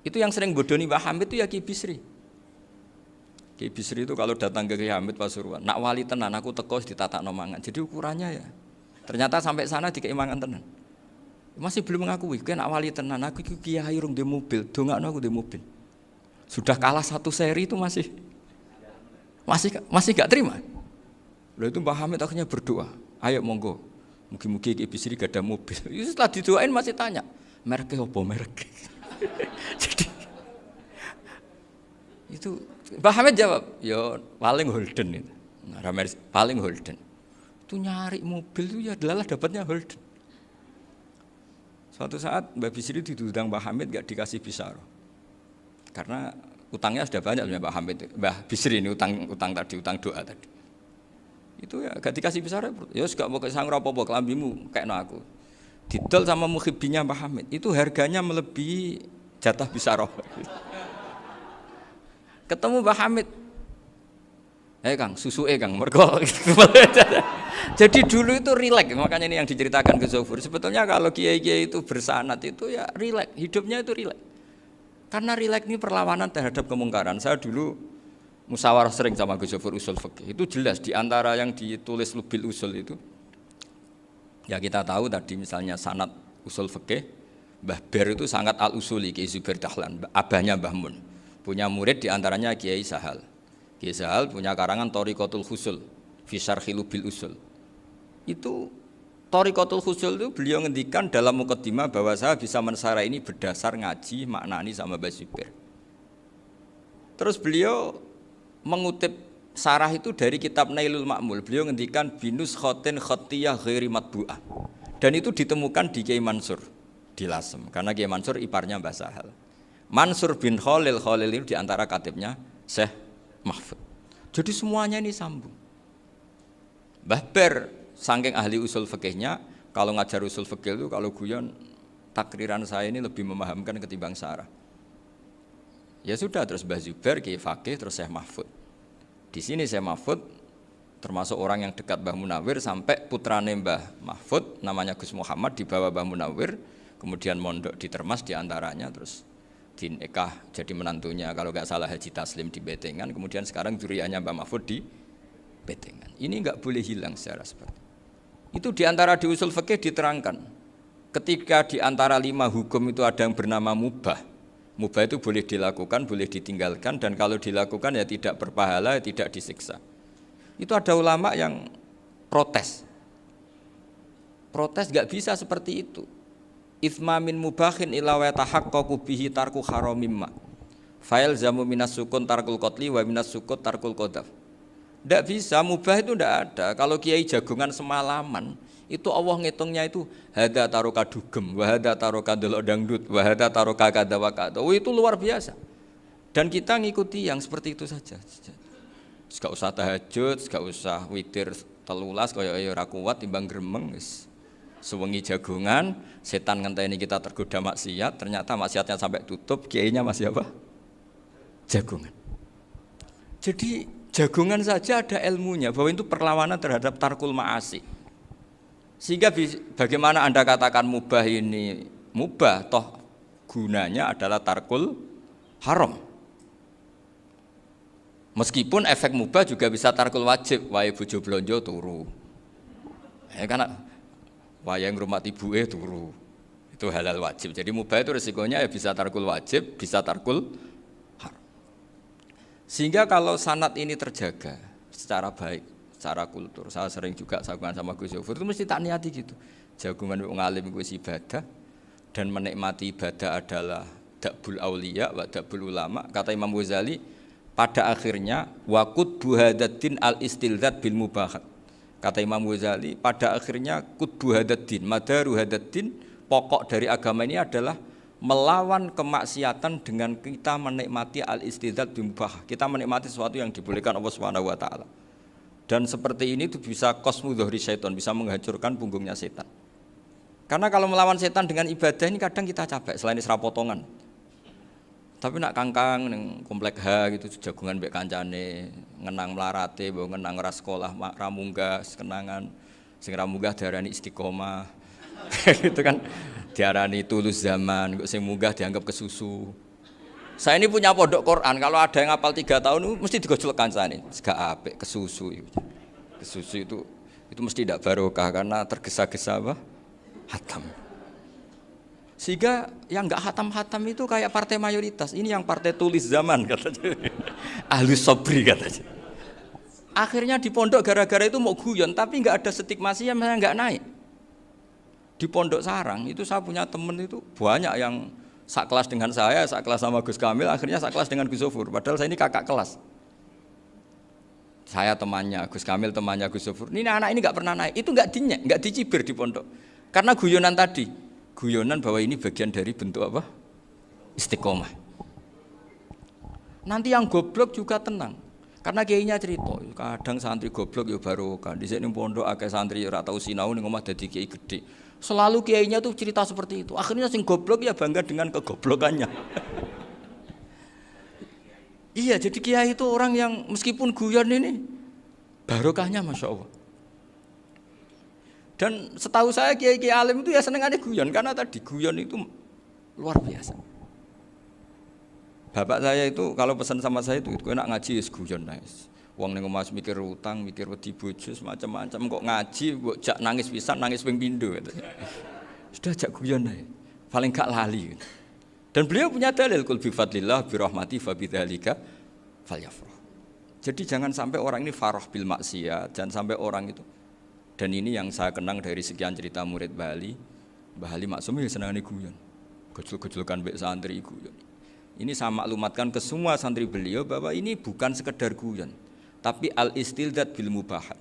Itu yang sering bodoni Mbah Hamid itu ya Ki Bisri. Ki Bisri itu kalau datang ke Ki Hamid Pasuruan, nak wali tenan aku teko ditatakno mangan. Jadi ukurannya ya. Ternyata sampai sana dikei mangan tenan. Masih belum mengakui, kan nak wali tenan aku iki kiai urung ndek mobil, dongakno aku ndek mobil. Sudah kalah satu seri itu masih gak terima. Lalu itu Mbah Hamid akhirnya berdoa, ayo monggo, mugi-mugi Ki Bisri gak ada mobil. Itu setelah didoain masih tanya, mereknya apa merek? Jadi itu Mbah Hamid jawab, ya paling Holden itu. Nah, paling Holden. Itu nyari mobil itu ya adalah dapatnya Holden. Suatu saat Mbah Bisri diundang Mbah Hamid gak dikasih bisyarah. Karena utangnya sudah banyak Mbah Hamid. Mbah Bisri ini utang tadi, utang doa tadi. Itu ya gak dikasih bisyarah. Ya gak mau kesang apa-apa kelambimu kayak aku. Didol sama mukhibbinya Mbah Hamid. Itu harganya melebihi jatah bisyarah. Ketemu Mbah Hamid. Kang, susu Kang, mergo. Jadi dulu itu rileks, makanya ini yang diceritakan ke Zofur. Sebetulnya kalau kiai-kiai itu bersanad itu ya rileks, hidupnya itu rileks. Karena rileks ini perlawanan terhadap kemungkaran. Saya dulu musyawarah sering sama Gus Zofur usul fikih. Itu jelas di antara yang ditulis Lubil Usul itu. Ya kita tahu tadi misalnya sanad usul fikih, Mbah Ber itu sangat al-usuli Kiai Zubair Dahlan, abahnya Mbah Mun. Punya murid di antaranya Kiai Sahal. Kiai Sahal punya karangan Thariqatul Husul fi Syarhi Lubil Usul. Itu Thariqatul Husul itu beliau ngendikan dalam mukaddimah bahwa saya bisa mensarah ini berdasar ngaji maknani sama Mbah Zubair. Terus beliau mengutip sarah itu dari kitab Nailul Ma'mul. Beliau ngendikan binus khotin khotiyah ghairi matbu'ah. Dan itu ditemukan di Kiai Mansur di Lasem. Karena Kiai Mansur iparnya Mbah Sahal. Mansur bin Khalil itu diantara katibnya Syekh Mahfud. Jadi semuanya ini sambung. Mbah Ber saking ahli usul fikihnya, kalau ngajar usul fikih itu kalau guyon takriran saya ini lebih memahamkan ketimbang sarah. Ya sudah terus Mbah Zubair Kiai Fakih terus Syekh Mahfud. Di sini Syekh Mahfud termasuk orang yang dekat Mbah Munawir sampai putrane Mbah Mahfud namanya Gus Muhammad dibawa Mbah Munawir, kemudian mondok di Termas diantaranya terus dinikah jadi menantunya kalau nggak salah Haji Taslim di Betengan, kemudian sekarang juriannya Mbah Mahfud di Betengan. Ini nggak boleh hilang secara seperti itu. Diantara di usul fikih diterangkan ketika diantara 5 hukum itu ada yang bernama mubah. Mubah itu boleh dilakukan, boleh ditinggalkan, dan kalau dilakukan ya tidak berpahala, tidak disiksa. Itu ada ulama yang protes nggak bisa seperti itu. Itsma min mubahin ila wa tahaqqaqu bihi tarku haramimma. Fail zamu minas sukun tarkul qatli wa minas sukut tarkul qadaf. Tidak bisa, mubah itu tidak ada. Kalau kiai jagongan semalaman, itu Allah ngitungnya itu hada taroka dugem, wahada taroka delok dangdut, wahada taroka kada wa kada. Oh, itu luar biasa. Dan kita ngikuti yang seperti itu saja. Gak usah tahajud, gak usah witir telulas kaya ora kuat timbang gremeng wis. Sewengi jagongan, setan ngenteni kita tergoda maksiat, ternyata maksiatnya sampai tutup, kiainya masih apa? Jagongan. Jadi jagongan saja ada ilmunya bahwa itu perlawanan terhadap tarkul ma'asi. Sehingga bagaimana Anda katakan mubah ini mubah, toh gunanya adalah tarkul haram. Meskipun efek mubah juga bisa tarkul wajib, wae bojo blonjo turu. Karena wae ngrumati ibuke turu. Itu halal wajib. Jadi mubah itu resikonya ya bisa tarkul wajib, bisa tarkul haram. Sehingga kalau sanad ini terjaga secara baik, secara kultur, saya sering juga saguan sama Gus Zofur itu mesti tak niati gitu. Jagungan wong alim kuwi ibadah dan menikmati ibadah adalah dakbul auliya wa dakbul ulama. Kata Imam Ghazali, pada akhirnya waqud buhadatin al istilzat bil mubahat. Kata Imam Ghazali, pada akhirnya qutbu hadaddin, madaru hadaddin, pokok dari agama ini adalah melawan kemaksiatan dengan kita menikmati al-istidzat bil mubah. Kita menikmati sesuatu yang dibolehkan Allah Subhanahu wa taala. Dan seperti ini itu bisa qasmu dhuhri syaitan, bisa menghancurkan punggungnya setan. Karena kalau melawan setan dengan ibadah ini kadang kita capek selain isra potongan. Tapi nak kangkang neng komplek H gitu jagungan mbek kancane, ngenang melarate, mbok ngenang ora sekolah, ra munggah kenangan. Sing ra munggah diarani istiqomah. Gitu kan diarani tulus zaman, kok sing munggah dianggap kesusu. Saya ini punya pondok Quran, kalau ada yang hafal 3 tahun mesti digojlok kancane. Gak apik kesusu itu. Kesusu itu mesti tidak barokah karena tergesa-gesa apa? Hatam. Sehingga yang enggak hatam-hatam itu kayak partai mayoritas. Ini yang partai tulis zaman katanya. Ahli sobri katanya. Akhirnya di pondok gara-gara itu mau guyon, tapi enggak ada stigmasi yang enggak naik. Di pondok sarang itu saya punya temen itu banyak yang sak kelas dengan saya, sak kelas sama Gus Kamil, akhirnya sak kelas dengan Gus Sofur. Padahal saya ini kakak kelas. Saya temannya, Gus Kamil temannya Gus Sofur. Ini anak ini nggak pernah naik, itu nggak dinyek, nggak dicibir di pondok. Karena guyonan tadi, guyonan bahwa ini bagian dari bentuk apa? Istiqomah. Nanti yang goblok juga tenang. Karena kiainya cerita, kadang santri goblok ya barokah. Di sini pondok akeh santri ora tau sinau ning omah dadi kiai gede. Selalu kiainya tuh cerita seperti itu. Akhirnya sing goblok ya bangga dengan kegoblokannya. Iya, jadi kiai itu orang yang meskipun guyon ini barokahnya masya Allah. Dan setahu saya kiai-kiai alim itu ya senengannya guyon karena tadi guyon itu luar biasa. Bapak saya itu kalau pesan sama saya itu enak ngaji wis guyon nice. Wong ning omah mikir utang, mikir wedi bojo macam-macam kok ngaji kok jak nangis pisan, nangis ping pindho gitu. Sudah jak guyon ae. Paling gak lali. Gitu. Dan beliau punya dalil kul bi fadlillah bi rahmati fa bidzalika falyafrah. Jadi jangan sampai orang ini farah bil maksiat, jangan sampai orang itu. Dan ini yang saya kenang dari sekian cerita murid Bali, Mbah Ali Maksum ya senangane guyon. Gejol-gejolkan mbek santri guyon. Ini saya maklumatkan ke semua santri beliau bahwa ini bukan sekedar guyon. Tapi al-istildad bil mubahat.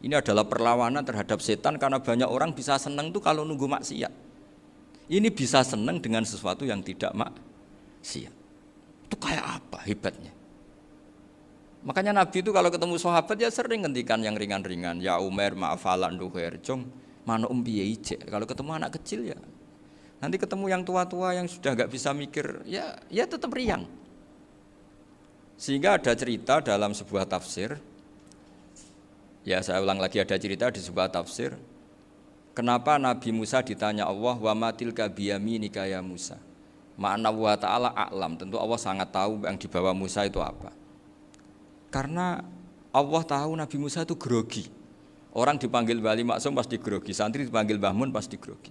Ini adalah perlawanan terhadap setan karena banyak orang bisa senang tuh kalau nunggu maksiat. Ini bisa senang dengan sesuatu yang tidak maksiat. Itu kayak apa hebatnya? Makanya Nabi itu kalau ketemu sahabat ya sering ngendikan yang ringan-ringan. Ya Umar ma'afalan duher jong mana piye ije. Kalau ketemu anak kecil ya. Nanti ketemu yang tua-tua yang sudah enggak bisa mikir ya tetap riang. Sehingga ada cerita dalam sebuah tafsir, ya saya ulang lagi ada cerita di sebuah tafsir, kenapa Nabi Musa ditanya Allah, wa matil kabiyaminika ya Musa. Ma'ana wa ta'ala a'lam, tentu Allah sangat tahu yang dibawa Musa itu apa. Karena Allah tahu Nabi Musa itu grogi. Orang dipanggil Mbah Ali Maksum pasti grogi, santri dipanggil Mbah Mun pasti grogi.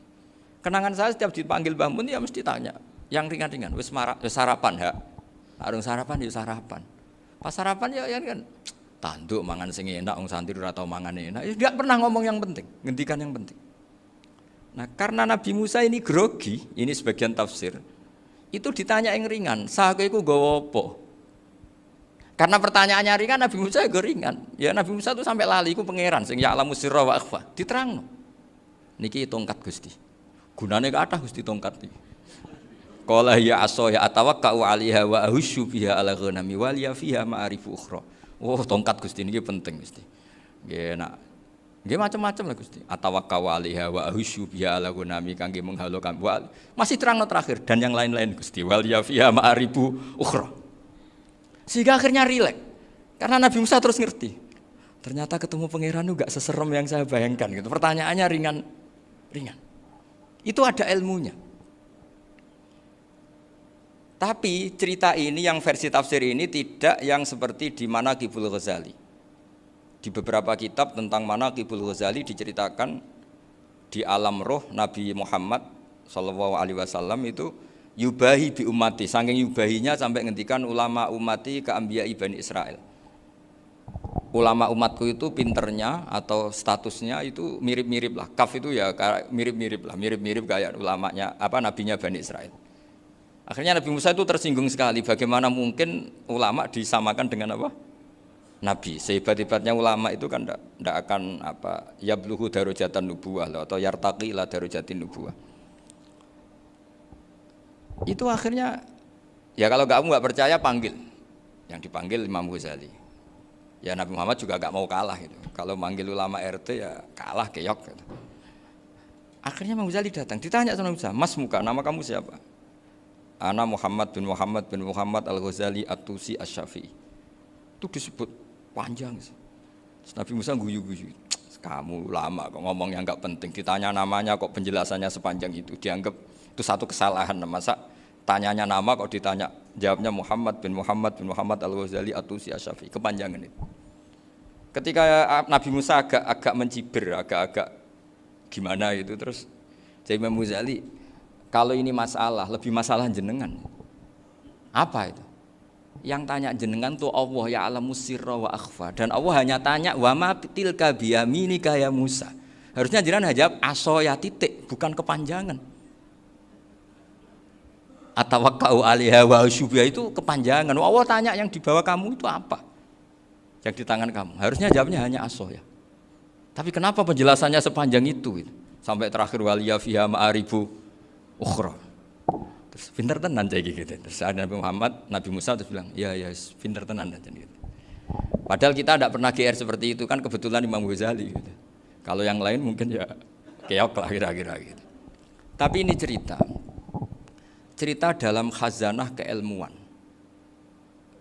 Kenangan saya setiap dipanggil Mbah Mun ya mesti tanya, yang ringan-ringan, wis sarapan ha. Arung sarapan ya sarapan. Pas sarapan ya kan tanduk mangan sing enak wong santri ora tau mangan enak. Ya enggak pernah ngomong yang penting, ngendikan yang penting. Nah, karena Nabi Musa ini grogi, ini sebagian tafsir. Itu ditanya yang ringan, saha iku nggawa apa? Karena pertanyaannya ringan, Nabi Musa juga ringan. Ya Nabi Musa itu sampai lali iku pangeran sing ya'lamu sirra wa akhfa. Diterangno. Niki tongkat Gusti. Gunane kathah Gusti tongkat iki. Qala ya aso ya atawakkau 'alaiha wa ahusyu biha 'ala ghanami wal ya fiha ma'arifu ukhra. Oh, tongkat Gusti niki penting Gusti. Nggih nak. Nggih macam-macam lah Gusti. Atawakkau 'alaiha wa ahusyu biha 'ala ghanami kangge menghalokan. Masih terangno terakhir dan yang lain-lain Gusti. Wal ya fiha ma'arifu ukhra. Sehingga akhirnya rileks. Karena Nabi Musa terus ngerti. Ternyata ketemu pangeran itu enggak seserem yang saya bayangkan gitu. Pertanyaannya ringan. Itu ada ilmunya. Tapi cerita ini yang versi tafsir ini tidak yang seperti di Manaqibul Ghazali. Di beberapa kitab tentang Manaqibul Ghazali diceritakan di alam roh Nabi Muhammad SAW itu yubahi bi ummati, saking yubahinya sampai ngendikan ulama ummati ke anbiya'i Bani Israel. Ulama umatku itu pinternya atau statusnya itu mirip-mirip lah. Kaf itu ya mirip-mirip lah, mirip-mirip kayak ulamanya nabinya Bani Israel. Akhirnya Nabi Musa itu tersinggung sekali. Bagaimana mungkin ulama disamakan dengan apa? Nabi. Sehebat-hebatnya ulama itu kan tidak akan yabluhu darajatan nubuwah atau yartaqi ila darajatin nubuwah. Itu akhirnya ya kalau kamu nggak percaya panggil. Yang dipanggil Imam Ghazali. Ya Nabi Muhammad juga nggak mau kalah gitu. Kalau manggil ulama RT ya kalah keok gitu. Akhirnya Imam Ghazali datang. Ditanya sama Musa, Mas muka nama kamu siapa? Ana Muhammad bin Muhammad Al-Ghazali At-Tusi Asy-Syafi'i. Itu disebut panjang. Terus Nabi Musa guyu-guyu. Kamu lama kok ngomong yang enggak penting. Ditanya namanya kok penjelasannya sepanjang itu. Dianggap itu satu kesalahan. Masa tanyanya nama kok ditanya jawabnya Muhammad bin Muhammad Al-Ghazali At-Tusi Asy-Syafi'i. Kepanjangan itu. Ketika Nabi Musa agak mencibir, agak gimana itu, terus jadi Imam Ghazali, kalau ini masalah, lebih masalah jenengan. Apa itu? Yang tanya jenengan tuh Allah ya alamu sirra wa akhfa, dan Allah hanya tanya wa ma tilka biyaminika ya Musa. Harusnya jenengan jawab aso ya titik, bukan kepanjangan. Atawakkau 'alaiha wa usybiha itu kepanjangan. Allah tanya yang di bawah kamu itu apa? Yang di tangan kamu. Harusnya jawabnya hanya aso ya. Tapi kenapa penjelasannya sepanjang itu? Sampai terakhir waliya fiha ma'aribu ukhra. Terus pinter tenan kayak gitu. Terus ada Nabi Musa terus bilang, ya pinter tenan aja gitu. Padahal kita tidak pernah GR seperti itu, kan kebetulan Imam Ghazali gitu. Kalau yang lain mungkin ya keok lah kira-kira gitu. Tapi ini cerita dalam khazanah keilmuan.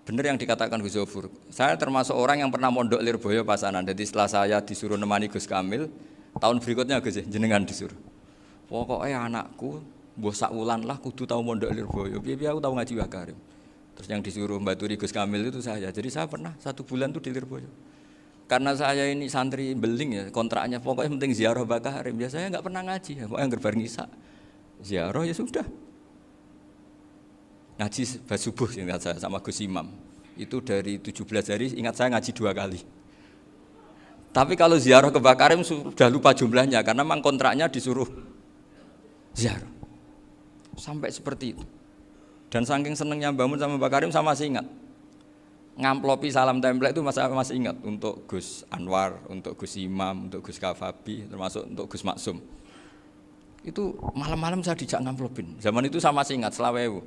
Benar yang dikatakan Gus Zofur. Saya termasuk orang yang pernah mondok Lirboyo Pasanan. Jadi setelah saya disuruh nemani Gus Kamil, tahun berikutnya Gus jenengan disuruh. Pokoknya anakku mbah sak wulan lah kudu tahu mondok Lirboyo. Piye aku tahu ngaji Mbah Karim. Terus yang disuruh mbaturi Gus Kamil itu saya. Jadi saya pernah 1 bulan tuh di Lirboyo. Karena saya ini santri beling ya, kontraknya pokoknya penting ziarah Mbah Karim. Biasanya enggak pernah ngaji ya, pokoknya gerbareng Isa. Ziarah ya sudah. Ngaji subuh ingat saya sama Gus Imam. Itu dari 17 hari ingat saya ngaji 2 kali. Tapi kalau ziarah ke Mbah Karim sudah lupa jumlahnya karena memang kontraknya disuruh ziarah. Sampai seperti itu. Dan saking senengnya bangun sama Mbah Karim saya masih ingat. Ngamplopi salam template itu masih ingat untuk Gus Anwar, untuk Gus Imam, untuk Gus Kafabi, termasuk untuk Gus Maksum. Itu malam-malam saya dijak ngamplopin. Zaman itu saya masih ingat selawewu.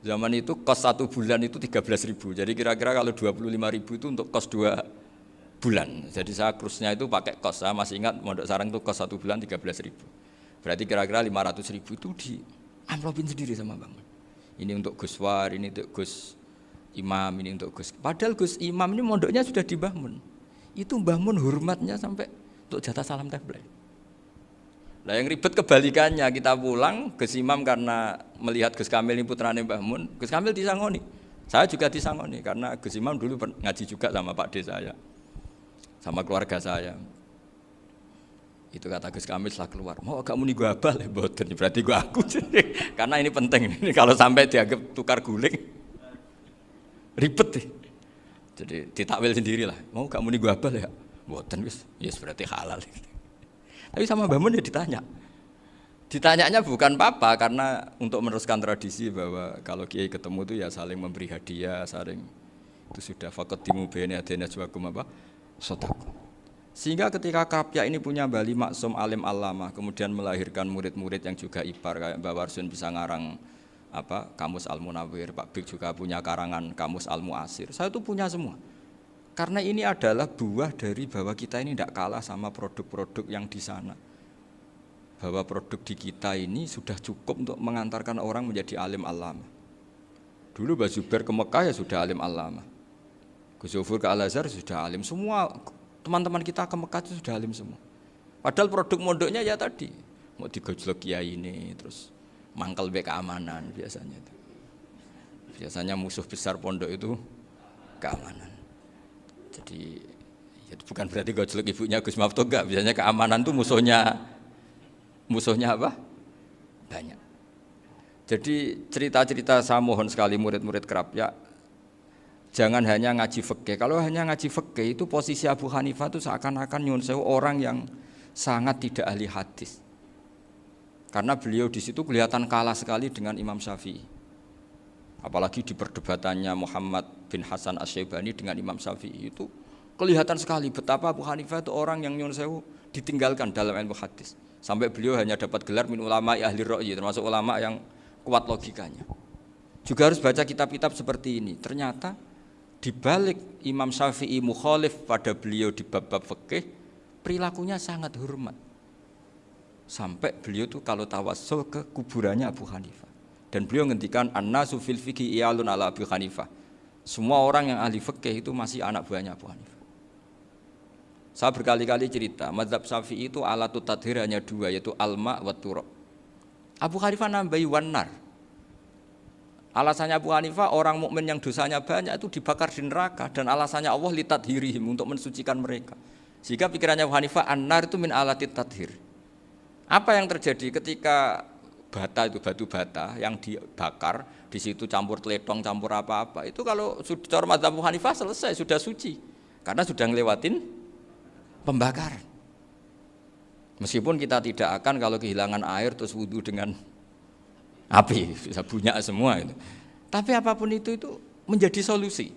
Zaman itu kos 1 bulan itu 13.000. Jadi kira-kira kalau 25.000 itu untuk kos 2 bulan. Jadi saya krusnya itu pakai kos. Saya masih ingat Mondok Sarang itu kos 1 bulan 13.000. Berarti kira-kira 500.000 itu di amplopin sendiri sama Bang. Ini untuk Gus War, ini untuk Gus Imam, ini untuk Gus. Padahal Gus Imam ini mondoknya sudah di Mbah Mun. Itu Mbah Mun hormatnya sampai untuk jatah salam template. Lah yang ribet kebalikannya, kita pulang Gus Imam karena melihat Gus Kamil ini putrane Mbah Mun, Gus Kamil disangoni. Saya juga disangoni karena Gus Imam dulu ngaji juga sama Pak D saya. Sama keluarga saya. Itu kata Gus Kamil setelah keluar, mau kamu nih gua abal ya boten, berarti gua aku. Karena ini penting, ini kalau sampai dianggap tukar guling ribet deh. Jadi ditakwil sendirilah, mau kamu nih gua abal ya boten wis, yes berarti halal. Tapi sama Mbah Mun ya ditanya. Ditanyanya bukan apa karena untuk meneruskan tradisi bahwa kalau kiai ketemu itu ya saling memberi hadiah, saling itu sudah faqaddimu baina yadayna najwakum apa? Shadaqah. Sehingga ketika Krapyak ini punya Bali Maksum alim allamah, kemudian melahirkan murid-murid yang juga ibar kayak Mbah Warsun bisa ngarang apa? Kamus Al-Munawwir, Pak Bik juga punya karangan Kamus Al-Mu'asir. Saya itu punya semua. Karena ini adalah buah dari bahwa kita ini tidak kalah sama produk-produk yang di sana. Bahwa produk di kita ini sudah cukup untuk mengantarkan orang menjadi alim allamah. Dulu Mbah Zubair ke Mekah ya sudah alim allamah. Gus Zofur ke Al-Azhar sudah alim. Semua teman-teman kita ke Mekah itu sudah alim semua. Padahal produk mondoknya ya tadi. Mau digojlok kiai ini, terus mangkel be keamanan biasanya itu. Biasanya musuh besar pondok itu keamanan. Jadi ya bukan berarti gojlok ibunya Gus Maftuh enggak, biasanya keamanan itu musuhnya apa? Banyak. Jadi cerita-cerita saya mohon sekali murid-murid Krapyak jangan hanya ngaji fikih. Kalau hanya ngaji fikih itu posisi Abu Hanifah itu seakan-akan nyuwun sewu orang yang sangat tidak ahli hadis. Karena beliau di situ kelihatan kalah sekali dengan Imam Syafi'i. Apalagi di perdebatannya Muhammad bin Hasan Asy-Syaibani dengan Imam Syafi'i itu kelihatan sekali betapa Abu Hanifah itu orang yang nyuwun sewu ditinggalkan dalam ilmu hadis. Sampai beliau hanya dapat gelar min ulama ahli ra'yi, termasuk ulama yang kuat logikanya. Juga harus baca kitab-kitab seperti ini. Ternyata di balik Imam Syafi'i mukhalif pada beliau di bab-bab fikih, perilakunya sangat hormat. Sampai beliau itu kalau tawassul ke kuburannya Abu Hanifah. Dan beliau ngendikan an-nasu fil fiqhi iyalun ala Abi Hanifah. Semua orang yang ahli fikih itu masih anak buahnya Abu Hanifah. Saya berkali-kali cerita, mazhab Syafi'i itu alatut tadhir hanya dua, yaitu alma wa turab. Abu Hanifah nambahi wanar. Alasannya Abu Hanifah, orang mukmin yang dosanya banyak itu dibakar di neraka, dan alasannya Allah litadhirihim, untuk mensucikan mereka. Sehingga pikirannya Abu Hanifah, an-nar itu min alatit tadhir. Apa yang terjadi ketika bata itu batu bata yang dibakar, di situ campur teletong, campur apa-apa, itu kalau sudah mazhab Abu Hanifah selesai, sudah suci, karena sudah ngelewatin pembakaran. Meskipun kita tidak akan kalau kehilangan air terus wudu dengan api, bisa bunyak semua itu. Tapi apapun itu menjadi solusi.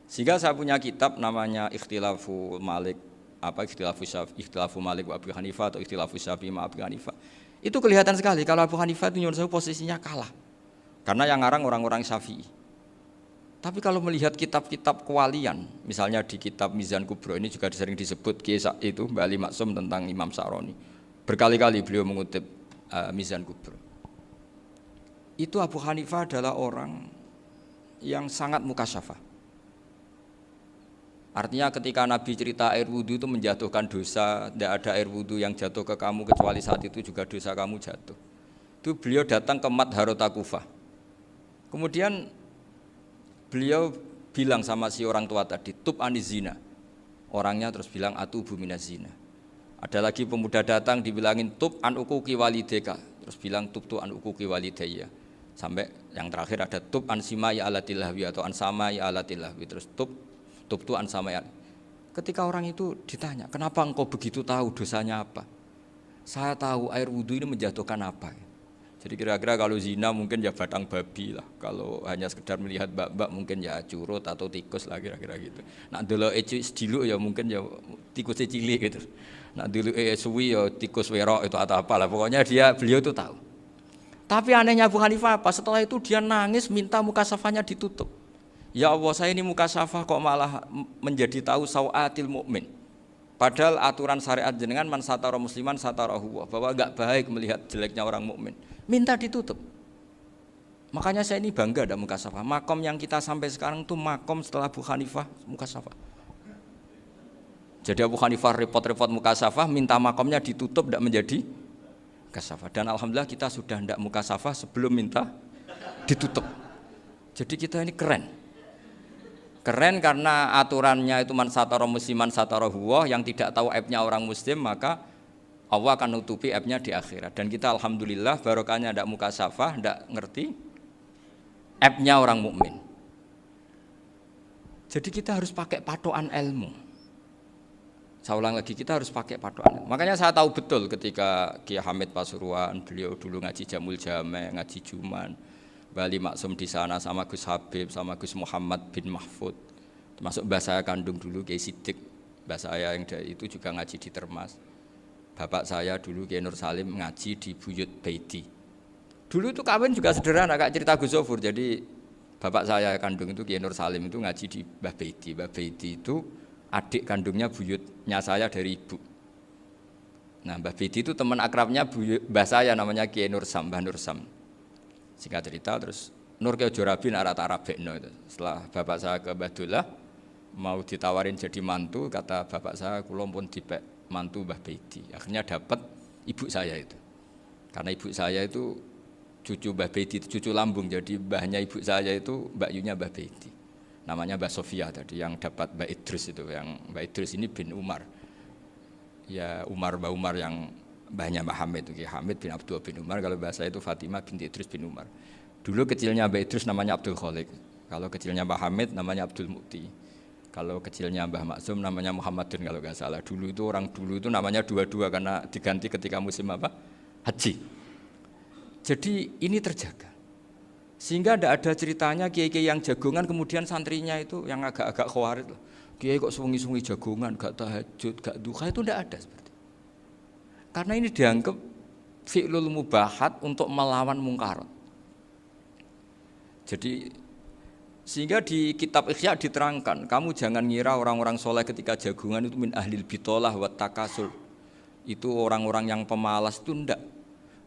Sehingga saya punya kitab namanya Ikhtilafu Malik, Ikhtilafu Malik wa Abi Hanifah atau Ikhtilafu Syafi'i ma Abi Hanifah. Itu kelihatan sekali kalau Abu Hanifah itu nyuruh posisinya kalah. Karena yang ngarang orang-orang Syafi'i. Tapi kalau melihat kitab-kitab kewalian, misalnya di kitab Mizan Kubro ini juga sering disebut itu Mbak Ali Maksum tentang Imam Sa'roni. Berkali-kali beliau mengutip Mizan Kubro. Itu Abu Hanifah adalah orang yang sangat mukasyafah. Artinya ketika Nabi cerita air wudhu itu menjatuhkan dosa, tidak ada air wudhu yang jatuh ke kamu kecuali saat itu juga dosa kamu jatuh. Itu beliau datang ke Madharota Kufah. Kemudian beliau bilang sama si orang tua tadi, tub anizina. Orangnya terus bilang atubu minazina. Ada lagi pemuda datang dibilangin tub an ukuki walideka. Terus bilang tub tu an ukuki walidayya. Sampai yang terakhir ada tub an simai alatilahwi atau an samai alatilahwi. Terus tub tu an samai. Ketika orang itu ditanya, kenapa engkau begitu tahu dosanya apa? Saya tahu air wudhu ini menjatuhkan apa. Jadi kira-kira kalau zina mungkin ya batang babi lah. Kalau hanya sekedar melihat bak-bak mungkin ya curut atau tikus lah kira-kira gitu. Nak delok sediluk ya mungkin ya tikus cilik gitu. Nak delok suwi ya tikus werok itu atau apalah. Pokoknya beliau itu tahu. Tapi anehnya Abu Hanifah apa? Setelah itu dia nangis minta mukasafahnya ditutup. Ya Allah, saya ini mukasafah kok malah menjadi tahu sawatil mukmin. Padahal aturan syariat jenengan man satara musliman satarahu, bahwa enggak baik melihat jeleknya orang mukmin. Minta ditutup. Makanya saya ini bangga ada mukasafah. Makom yang kita sampai sekarang itu makom setelah Abu Hanifah mukasafah. Jadi Abu Hanifah repot-repot mukasafah, minta makomnya ditutup tidak menjadi mukasafah. Dan alhamdulillah kita sudah tidak mukasafah sebelum minta ditutup. Jadi kita ini keren. Keren karena aturannya itu man satara musliman satara huwa, yang tidak tahu aibnya orang muslim maka Allah akan nutupi aibnya di akhirat. Dan kita alhamdulillah barokahnya tidak mukasafah, tidak ngerti aibnya orang mukmin. Jadi kita harus pakai patokan ilmu. Saya ulang lagi, kita harus pakai patokan ilmu. Makanya saya tahu betul ketika Kiai Hamid Pasuruan, beliau dulu ngaji Jamul Jame, ngaji Juman, Bali Maksum di sana sama Gus Habib, sama Gus Muhammad bin Mahfud. Termasuk mbah saya kandung dulu Kiai Siddiq, mbah saya yang dari itu juga ngaji di Termas. Bapak saya dulu Kiai Nur Salim ngaji di Buyut Baiti. Dulu itu kawin juga sederhana, kayak cerita Gus Zofur. Jadi bapak saya kandung itu Kiai Nur Salim itu ngaji di Mbah Baiti. Mbah Baiti itu adik kandungnya buyutnya saya dari ibu. Nah Mbah Baiti itu teman akrabnya mbah saya namanya Kiai Nur Sam, Mbah Nur Sam. Singkat cerita terus Nur ke Jorabi nak rata-rabekno itu. Setelah bapak saya ke Badullah mau ditawarin jadi mantu, kata bapak saya kula pun dipek mantu Mbah Baiti. Akhirnya dapat ibu saya itu. Karena ibu saya itu cucu Mbah Baiti, cucu lambung. Jadi mbahnya ibu saya itu Mbak Yunya Mbah Baiti. Namanya Mbah Sofia tadi yang dapat Mbak Idris itu. Yang Mbak Idris ini bin Umar. Ya Mbah Umar yang mbahnya Mbah Hamid, Hamid bin Abdul bin Umar. Kalau bahasa itu Fatimah binti Idris bin Umar. Dulu kecilnya Mbah Idris namanya Abdul Khalik. Kalau kecilnya Mbah Hamid namanya Abdul Mukti. Kalau kecilnya Mbah Maksum namanya Muhammadun kalau nggak salah. Dulu itu orang dulu itu namanya dua-dua karena diganti ketika musim apa? Haji. Jadi ini terjaga. Sehingga tidak ada ceritanya kiai-kiai yang jagongan kemudian santrinya itu yang agak-agak khawarit. Kiai kok sungi-sungi jagongan, gak tahajud, gak duha, itu tidak ada seperti. Karena ini dianggap fi'lul mubahat untuk melawan mungkarat. Jadi sehingga di kitab Ikhya diterangkan, kamu jangan ngira orang-orang soleh ketika jagungan itu min ahlil bitolah wa takasul. Itu orang-orang yang pemalas itu enggak.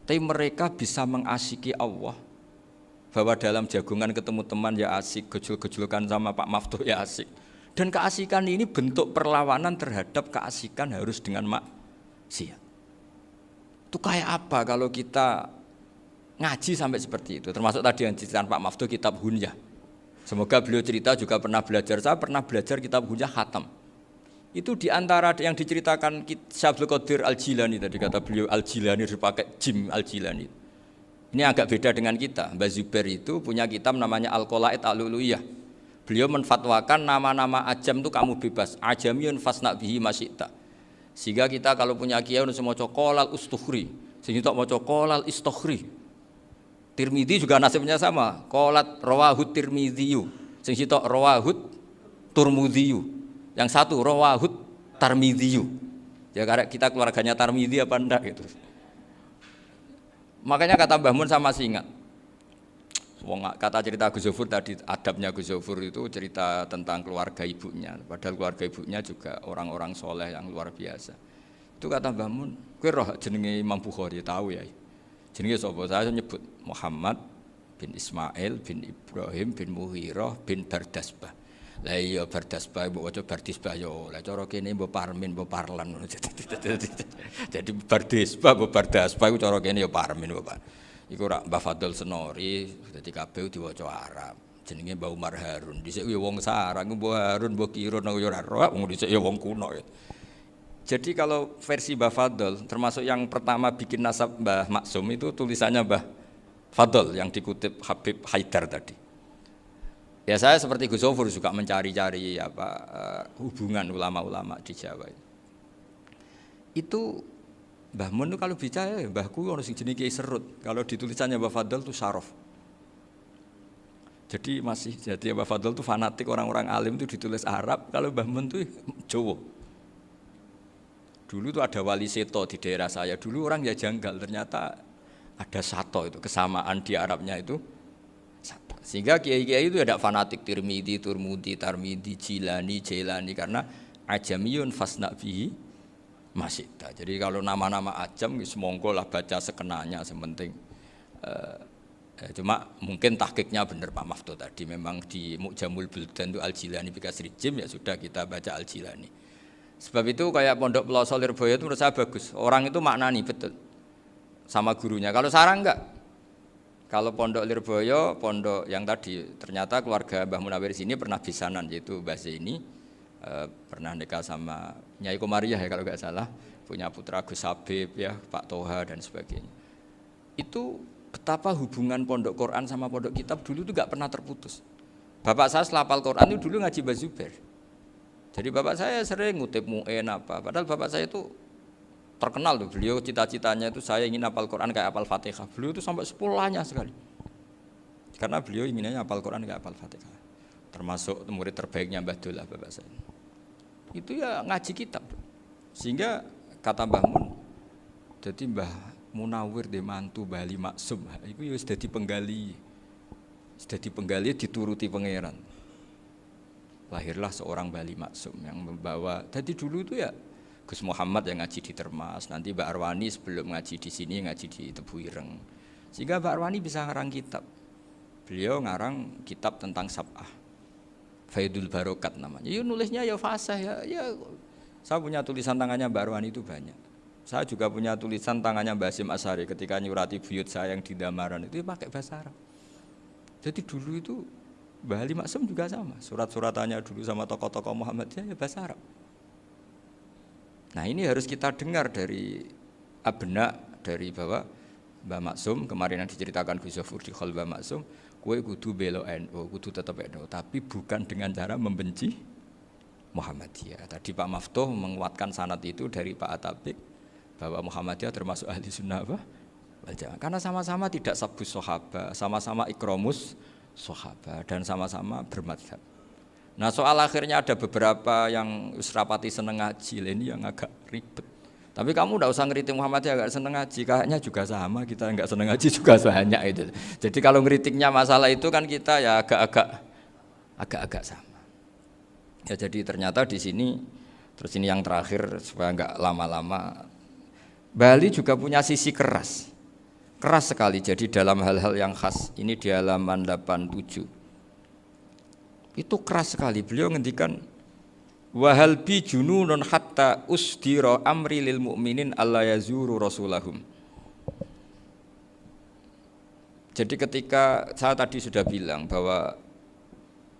Tapi mereka bisa mengasyiki Allah. Bahwa dalam jagungan ketemu teman ya asik, gejol-gejolkan sama Pak Maftuh ya asik. Dan keasikan ini bentuk perlawanan terhadap keasikan harus dengan maksiat. Itu kayak apa kalau kita ngaji sampai seperti itu? Termasuk tadi yang diceritakan Pak Maftuh kitab Hunyah. Semoga beliau cerita juga pernah belajar. Saya pernah belajar kitab Hunyah khatam. Itu diantara yang diceritakan Syabdul Qadir Al-Jilani tadi kata beliau Al-Jilani dipakai Jim Al-Jilani. Ini agak beda dengan kita. Mbah Zubair itu punya kitab namanya Al-Qolaid Al-Uluiyah. Beliau menfatwakan nama-nama ajam itu kamu bebas. Ajamiyun fasna bihi masyita. Sehingga kita kalau punya kiai harus mau qolal ustukhri, sehingga mau qolal istukhri. Tirmidzi juga nasibnya sama. Qolat rawahut Tirmidziyu, sehingga rawahut Turmudziyu. Yang satu rawahut Tarmidhiyu. Ya karena kita keluarganya Tarmidhi apa enggak gitu. Makanya kata Mbah Mun sama masih ingat. Kata cerita Gus Zofur tadi, adabnya Gus Zofur itu cerita tentang keluarga ibunya. Padahal keluarga ibunya juga orang-orang soleh yang luar biasa. Itu kata Mbah Mun, kowe roh jenenge Imam Bukhari tahu ya. Jenenge sapa? Saya nyebut Muhammad bin Ismail bin Ibrahim bin Mughirah bin Bardasbah. Lah iya Bardasbah mbok waca Bardisbah yo. Lah cara kene mbok Parmin mbok Parlan ngono. Jadi Bardisbah mbok Bardasbah iku cara kene yo Parmin mbok. Iku rak Mbah Fadl Senori dadi kabeh diwaca Arab. Jenenge Mbah Umar Harun. Dhisik yo wong Sarang, Mbah Harun mbok kira nang yo ora roh, wong dhisik yo wong kuno. Jadi kalau versi Mbah Fadl termasuk yang pertama bikin nasab Mbah Maksum itu tulisannya Mbah Fadl yang dikutip Habib Haidar tadi. Ya saya seperti Gus Zofur juga mencari-cari hubungan ulama-ulama di Jawa. Itu Mbah Mun itu kalau bicara mbahku ono sing jenenge Kiai Serut. Kalau ditulisannya Mbah Fadl itu Syaraf. Jadi Mbah Fadl itu fanatik orang-orang alim itu ditulis Arab, kalau Mbah Mun itu Jawa. Dulu itu ada wali seto di daerah saya. Dulu orang ya janggal, ternyata ada sato itu kesamaan di Arabnya itu. Sehingga kiai-kiai itu ada fanatik Tirmidzi, Turmudi, Tarmidzi, Jilani, Jailani karena ajamiyun fasna bihi masyita. Jadi kalau nama-nama ajam semongko lah baca sekenanya sementing. Cuma mungkin tahqiqnya benar Pak Maftuh tadi memang di Mu'jamul Buldan itu Al-Jilani bikasri jim ya sudah kita baca Al-Jilani. Sebab itu kayak Pondok Pelosok Lirboyo itu menurut saya bagus. Orang itu maknani betul sama gurunya. Kalau Sarang enggak. Kalau Pondok Lirboyo, pondok yang tadi ternyata keluarga Mbah Munawir sini pernah bisanan yaitu Mbah Zaini pernah nikah sama Nyai Komariah ya kalau nggak salah, punya putra Gus Habib ya, Pak Toha dan sebagainya. Itu betapa hubungan pondok Quran sama pondok kitab dulu itu nggak pernah terputus. Bapak saya setelah hafal Quran itu dulu ngaji Mbah Zubair. Jadi bapak saya sering ngutip mu'en apa, padahal bapak saya itu terkenal tuh, beliau cita-citanya itu saya ingin hafal Quran kayak hafal Fatihah. Beliau itu sampai 10-nya sekali. Karena beliau inginnya hafal Quran kayak hafal Fatihah. Termasuk murid terbaiknya Mbah Dullah bapak saya. Itu ya ngaji kitab. Sehingga kata Mbah Mun, jadi Mbah Munawir de mantu Bali Maksum, itu ya sudah dipenggali. Sudah dipenggali dituruti pangeran. Lahirlah seorang Bali Maksum yang membawa. Jadi dulu itu ya Gus Muhammad yang ngaji di Termas, nanti Mbak Arwani sebelum ngaji di sini ngaji di Tebu Ireng. Sehingga Mbak Arwani bisa ngarang kitab. Beliau ngarang kitab tentang Sab'ah. Faidul Barokat namanya. Ya nulisnya ya fasih ya. Saya punya tulisan tangannya Mbak Arwani itu banyak. Saya juga punya tulisan tangannya Mbak Hasyim Asy'ari ketika nyurati buyut saya yang di Damaran itu pakai bahasa Arab. Jadi dulu itu Mbah Ali Maksum juga sama. Surat-suratannya dulu sama tokoh-tokoh Muhammadiyah ya bahasa Arab. Nah ini harus kita dengar dari abna dari bahwa Mbah Maksum kemarin yang diceritakan Gus Zofur di Khol Mbah Maksum, kue kudu belo NU, kudu tetap NU, tapi bukan dengan cara membenci Muhammadiyah. Tadi Pak Maftuh menguatkan sanad itu dari Pak Atabik bahwa Muhammadiyah termasuk ahli sunnah wal jamaah. Karena sama-sama tidak sabus sahabat, sama-sama ikromus sahabat dan sama-sama bermadhab. Nah soal akhirnya ada beberapa yang rapati seneng ngaji ini yang agak ribet. Tapi kamu tidak usah ngeritik Muhammadiyah agak seneng ngaji, kayaknya juga sama kita enggak seneng ngaji juga banyak itu. Jadi kalau ngeritiknya masalah itu kan kita ya agak-agak sama. Ya jadi ternyata di sini terus ini yang terakhir supaya enggak lama-lama. Bali juga punya sisi keras. keras sekali. Jadi dalam hal-hal yang khas, ini di halaman 87. Itu keras sekali. Beliau ngendikan wahal bi jununun hatta usdira amri lil mu'minin alla yazuru rasulahum. Jadi ketika saya tadi sudah bilang bahwa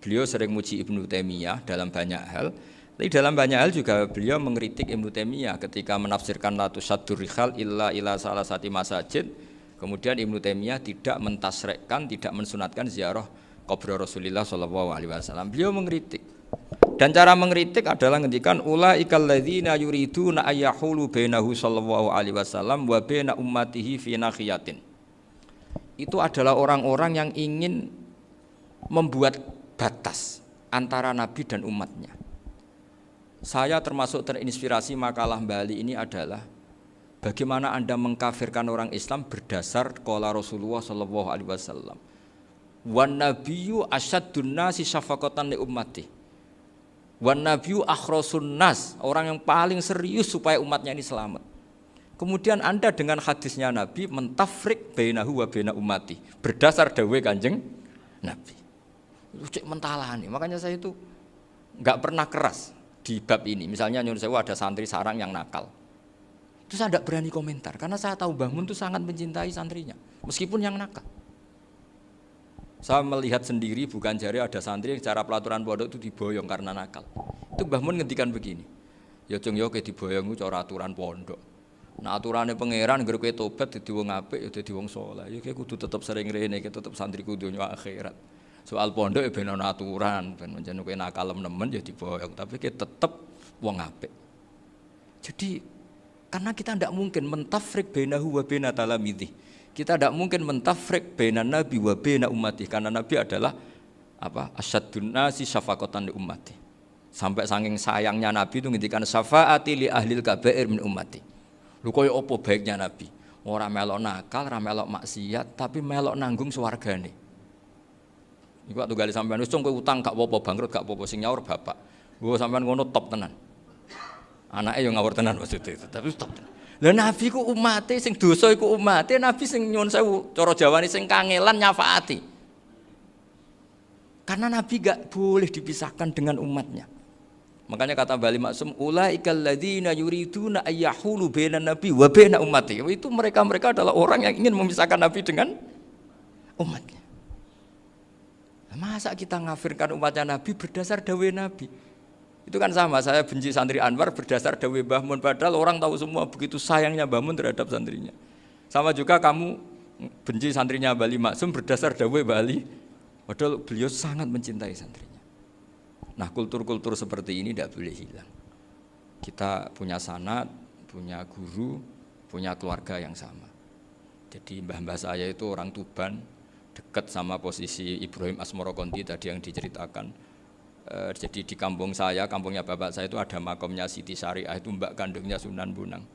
beliau sering muji Ibnu Taimiyah dalam banyak hal, tapi dalam banyak hal juga beliau mengkritik Ibnu Taimiyah ketika menafsirkan la tusaddur rihal illa ila salasati masajid. Kemudian Ibnu Taimiyah tidak mentasrekkan, tidak mensunatkan ziarah kubur Rasulullah sallallahu alaihi wasallam. Beliau mengkritik. Dan cara mengkritik adalah ngendikan ulaikal ladzina yuriduna ayyahulu bainahu sallallahu alaihi wasallam wa baina ummatihi fi nakhiyatin. Itu adalah orang-orang yang ingin membuat batas antara Nabi dan umatnya. Saya termasuk terinspirasi makalah Bali ini adalah bagaimana Anda mengkafirkan orang Islam berdasar qala Rasulullah sallallahu alaihi wasallam. Wan nabiyyu asyaddun nasi syafaqatan li ummati. Wan nabiyyu akhrasun nas, orang yang paling serius supaya umatnya ini selamat. Kemudian Anda dengan hadisnya Nabi mentafrik bainahu wa baina ummati berdasar dawuh Kanjeng Nabi. Itu cek mentalani. Makanya saya itu enggak pernah keras di bab ini. Misalnya nyuruh saya ada santri sarang yang nakal. Itu saya tidak berani komentar karena saya tahu Mbah Mun itu sangat mencintai santrinya meskipun yang nakal. Saya melihat sendiri bukan jari ada santri yang cara pelaturan pondok itu diboyong karena nakal. Itu Mbah Mun ngendikan begini. Ya cung yo ke diboyong itu cara aturan pondok. Nah aturannya pangeran ngger kowe tobat dadi wong apik ya dadi wong saleh. Ya kowe kudu tetep sering rene, kowe tetep santriku donya akhirat. Soal pondok ya ben ana aturan, ben menjen kowe nakal nemen ya diboyong, tapi kowe tetep wong apik. Jadi karena kita tidak mungkin mentafrik bainahu wa baina talamidhi. Kita tidak mungkin mentafrik baina nabi wa baina ummati karena nabi adalah apa? Asyaddun nasi syafaqatan li ummati. Sampai saking sayangnya nabi itu ngendikan syafaati li ahlil kabair min ummati. Lho kaya apa baiknya Nabi? Ora melok nakal, ora melok maksiat, tapi melok nanggung swargane. Iku waktu gali sampean wis kowe utang gak apa-apa, bangkrut gak apa-apa, sing nyaur bapak. Gua sampean ngono top tenan. Anake yo ngawur tenan maksudnya itu, tapi top tenan. Lah Nabi ku umate sing dosa iku umate, Nabi sing nyuwun sewu, cara Jawane sing kangelan nyafaati. Karena Nabi gak boleh dipisahkan dengan umatnya. Makanya kata Bali Maksum, ulaikal ladzina yuriduna ayyahulu bainan nabi wa baina ummati. Itu mereka adalah orang yang ingin memisahkan Nabi dengan umatnya. Masa kita ngafirkan umatnya Nabi berdasar dawuh Nabi? Itu kan sama, saya benci santri Anwar berdasar dawuh Mbah Mun, padahal orang tahu semua begitu sayangnya Mbah Mun terhadap santrinya. Sama juga kamu benci santrinya Bali Maksum berdasar dawuh Bali, padahal beliau sangat mencintai santrinya. Nah kultur-kultur seperti ini tidak boleh hilang. Kita punya sanad, punya guru, punya keluarga yang sama. Jadi mbah-mbah saya itu orang Tuban, dekat sama posisi Ibrahim Asmorokonti tadi yang diceritakan. Jadi di kampung saya, kampungnya bapak saya itu ada makomnya Siti Syariah, itu mbak kandungnya Sunan Bonang.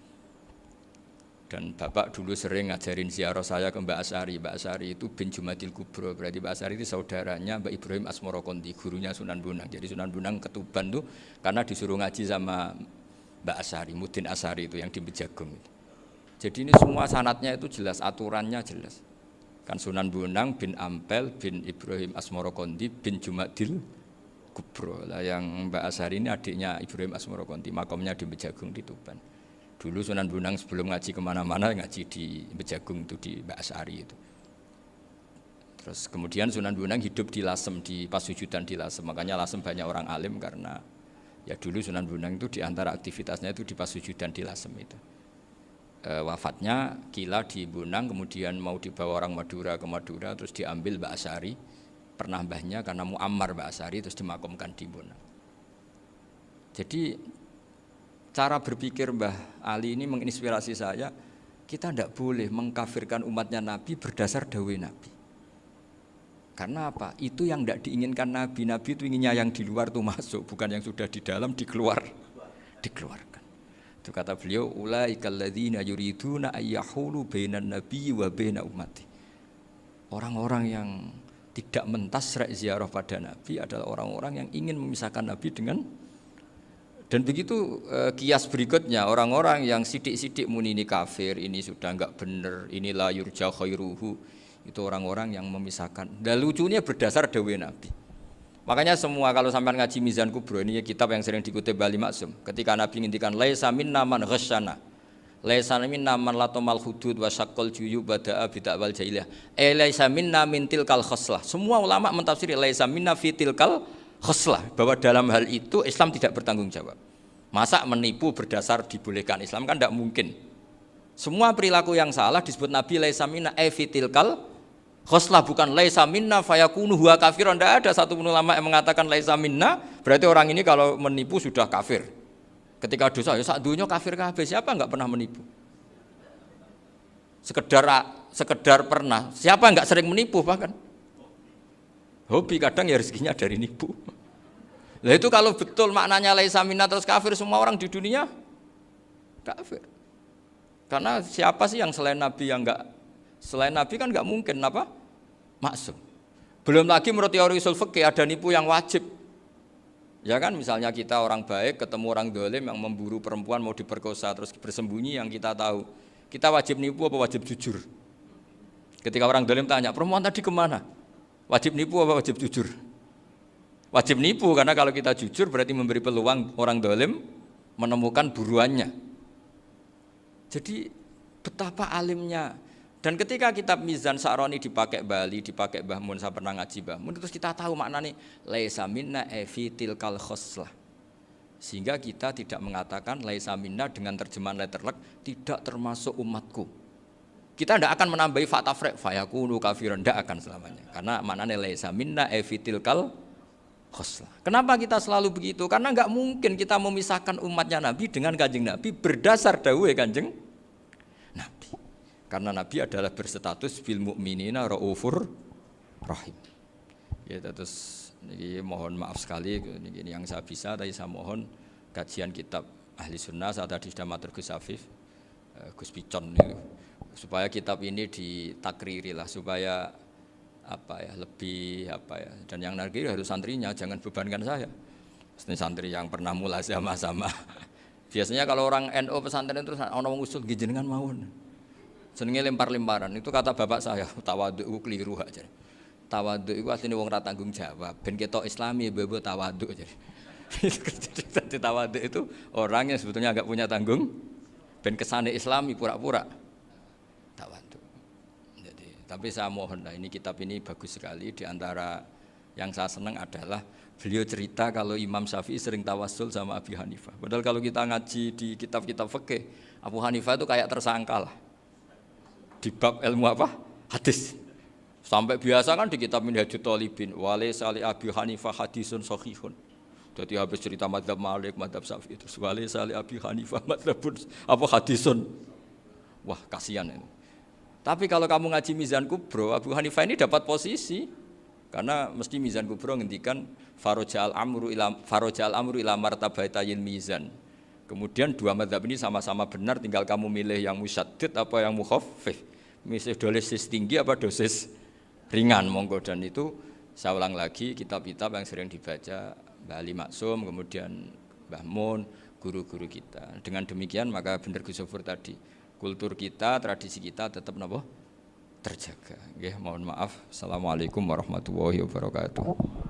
Dan bapak dulu sering ngajarin ziarah saya ke Mbak Asyari. Mbak Asyari itu bin Jumadil Kubro, berarti Mbak Asyari itu saudaranya Mbak Ibrahim Asmorokonti, gurunya Sunan Bonang. Jadi Sunan Bonang ke Tuban tuh karena disuruh ngaji sama Mbak Asyari, Mudin Asyari itu yang di Bejagung. Jadi ini semua sanatnya itu jelas, aturannya jelas. Kan Sunan Bonang bin Ampel bin Ibrahim Asmorokonti bin Jumadil Kubro. Lah yang Mbak Asyari ini adiknya Ibrahim Asmorokonti, makamnya di Bejagung di Tuban. Dulu Sunan Bonang sebelum ngaji kemana-mana ngaji di Bejagung itu di Mbak Asyari itu. Terus kemudian Sunan Bonang hidup di Lasem, di Pasujudan di Lasem. Makanya Lasem banyak orang alim karena ya dulu Sunan Bonang itu di antara aktivitasnya itu di Pasujudan di Lasem itu. Wafatnya kila di Bonang, kemudian mau dibawa orang Madura ke Madura, terus diambil Mbak Asyari, pernah mbahnya karena muammar Mbak Asyari, terus dimakamkan di Bonang. Jadi cara berpikir Mbah Ali ini menginspirasi saya, kita tidak boleh mengkafirkan umatnya Nabi berdasar dawuh Nabi. Karena apa? Itu yang tidak diinginkan Nabi. Nabi itu inginnya yang di luar itu masuk, bukan yang sudah di dalam dikeluarkan. Itu kata beliau, ulaikal ladzina yuriduna ayyahulu bainan nabi wa baina ummati. Orang-orang yang tidak mentasrek ziarah pada Nabi adalah orang-orang yang ingin memisahkan Nabi dengan Dan begitu kias berikutnya orang-orang yang sidik-sidik muni ini kafir, ini sudah enggak benar, inilah yurja khairuhu, itu orang-orang yang memisahkan. Dan lucunya berdasar dawuh Nabi. Makanya semua kalau sampai ngaji Mizan Kubro ini kitab yang sering dikutip Bali Maksum. Ketika Nabi ngintikan laisa minna man ghasyana. Laisa minna man latamal hudud wa syaqqal juyub bada'a bid'awal jahiliyah. Laisa minna min tilkal khoslah. Semua ulama mentafsiri laisa minna fi tilkal khoslah, bahwa dalam hal itu Islam tidak bertanggung jawab. Masa menipu berdasar dibolehkan Islam kan tidak mungkin. Semua perilaku yang salah disebut Nabi laisa minna fi tilkal khoslah, bukan laisa minna fayakunu huwa kafirun. Tidak ada satu ulama yang mengatakan laisa minna berarti orang ini kalau menipu sudah kafir. Ketika dosa ya sak dunya kafir kabeh. Siapa enggak pernah menipu? Sekedar pernah. Siapa enggak sering menipu bahkan? Hobi kadang ya rezekinya dari nipu. Lah itu kalau betul maknanya laisa minna terus kafir, semua orang di dunia kafir. Karena siapa sih yang selain Nabi yang enggak, selain Nabi kan enggak mungkin apa? Maksum. Belum lagi menurut teori usul fikih ada nipu yang wajib. Ya kan, misalnya kita orang baik ketemu orang dolim yang memburu perempuan mau diperkosa terus bersembunyi yang kita tahu, kita wajib nipu apa wajib jujur? Ketika orang dolim tanya, perempuan tadi kemana? Wajib nipu apa wajib jujur? Wajib nipu, karena kalau kita jujur berarti memberi peluang orang dolim menemukan buruannya. Jadi betapa alimnya. Dan ketika kitab Mizan Sa'roni dipakai Bali, dipakai Mbah Mun, saya pernah ngaji Mbah Mun, terus kita tahu maknanya laisa minna fi tilkal khoslah. Sehingga kita tidak mengatakan laisa minna dengan terjemahan letterlek tidak termasuk umatku. Kita tidak akan menambahi fakta frek fayakunu kafirun, tidak akan selamanya. Karena maknanya laisa minna fi tilkal khoslah. Kenapa kita selalu begitu? Karena enggak mungkin kita memisahkan umatnya Nabi dengan Kanjeng Nabi berdasar dawuh Kanjeng Nabi. Karena Nabi adalah berstatus bil mukminina raufur rahim. Ya, terus ini mohon maaf sekali ini yang saya bisa, tapi saya mohon kajian kitab Ahli Sunnah saat tadi sudah matur Gus Afif, Gus Picon itu, supaya kitab ini ditakriri lah, supaya apa ya, lebih apa ya, dan yang nakir harus santrinya, jangan bebankan saya. Ini santri yang pernah mulai sama-sama. Biasanya kalau orang NU pesantren terus orang usul jenengan mawon. Senenge lempar-lemparan, itu kata bapak saya, tawadhu itu keliru aja. Tawadhu itu aslinya wong ra tanggung jawab, ben ketok Islami bebo tawadhu aja. Jadi tawadhu itu orang yang sebetulnya enggak punya tanggung, ben kesane Islami pura-pura tawadhu. Jadi, tapi saya mohon lah, ini kitab ini bagus sekali. Di antara yang saya senang adalah beliau cerita kalau Imam Syafi'i sering tawassul sama Abi Hanifah. Padahal kalau kita ngaji di kitab-kitab fikih, Abu Hanifah itu kayak tersangka lah. Di bab ilmu apa? Hadis. Sampai biasa kan di kitab Minhajut Thalibin, walaysa li Abi Hanifah hadisun sahihun. Jadi habis cerita madzhab Malik, madzhab Syafi'i, terus walaysa li Abi Hanifah madzhabun apa hadisun. Wah, kasihan ini. Tapi kalau kamu ngaji Mizan Kubro, Abu Hanifah ini dapat posisi. Karena mesti Mizan Kubro ngendikan farajal amru ila martabatayil mizan. Kemudian dua mazhab ini sama-sama benar, tinggal kamu milih yang musyaddid apa yang mukhaffif. Milih dosis tinggi apa dosis ringan, monggo. Dan itu saya ulang lagi, kitab-kitab yang sering dibaca Mbah Ali Maksum, kemudian Mbah Mun, guru-guru kita. Dengan demikian maka benar Gus Sofur tadi, kultur kita, tradisi kita tetap terjaga. Mohon maaf. Assalamualaikum warahmatullahi wabarakatuh.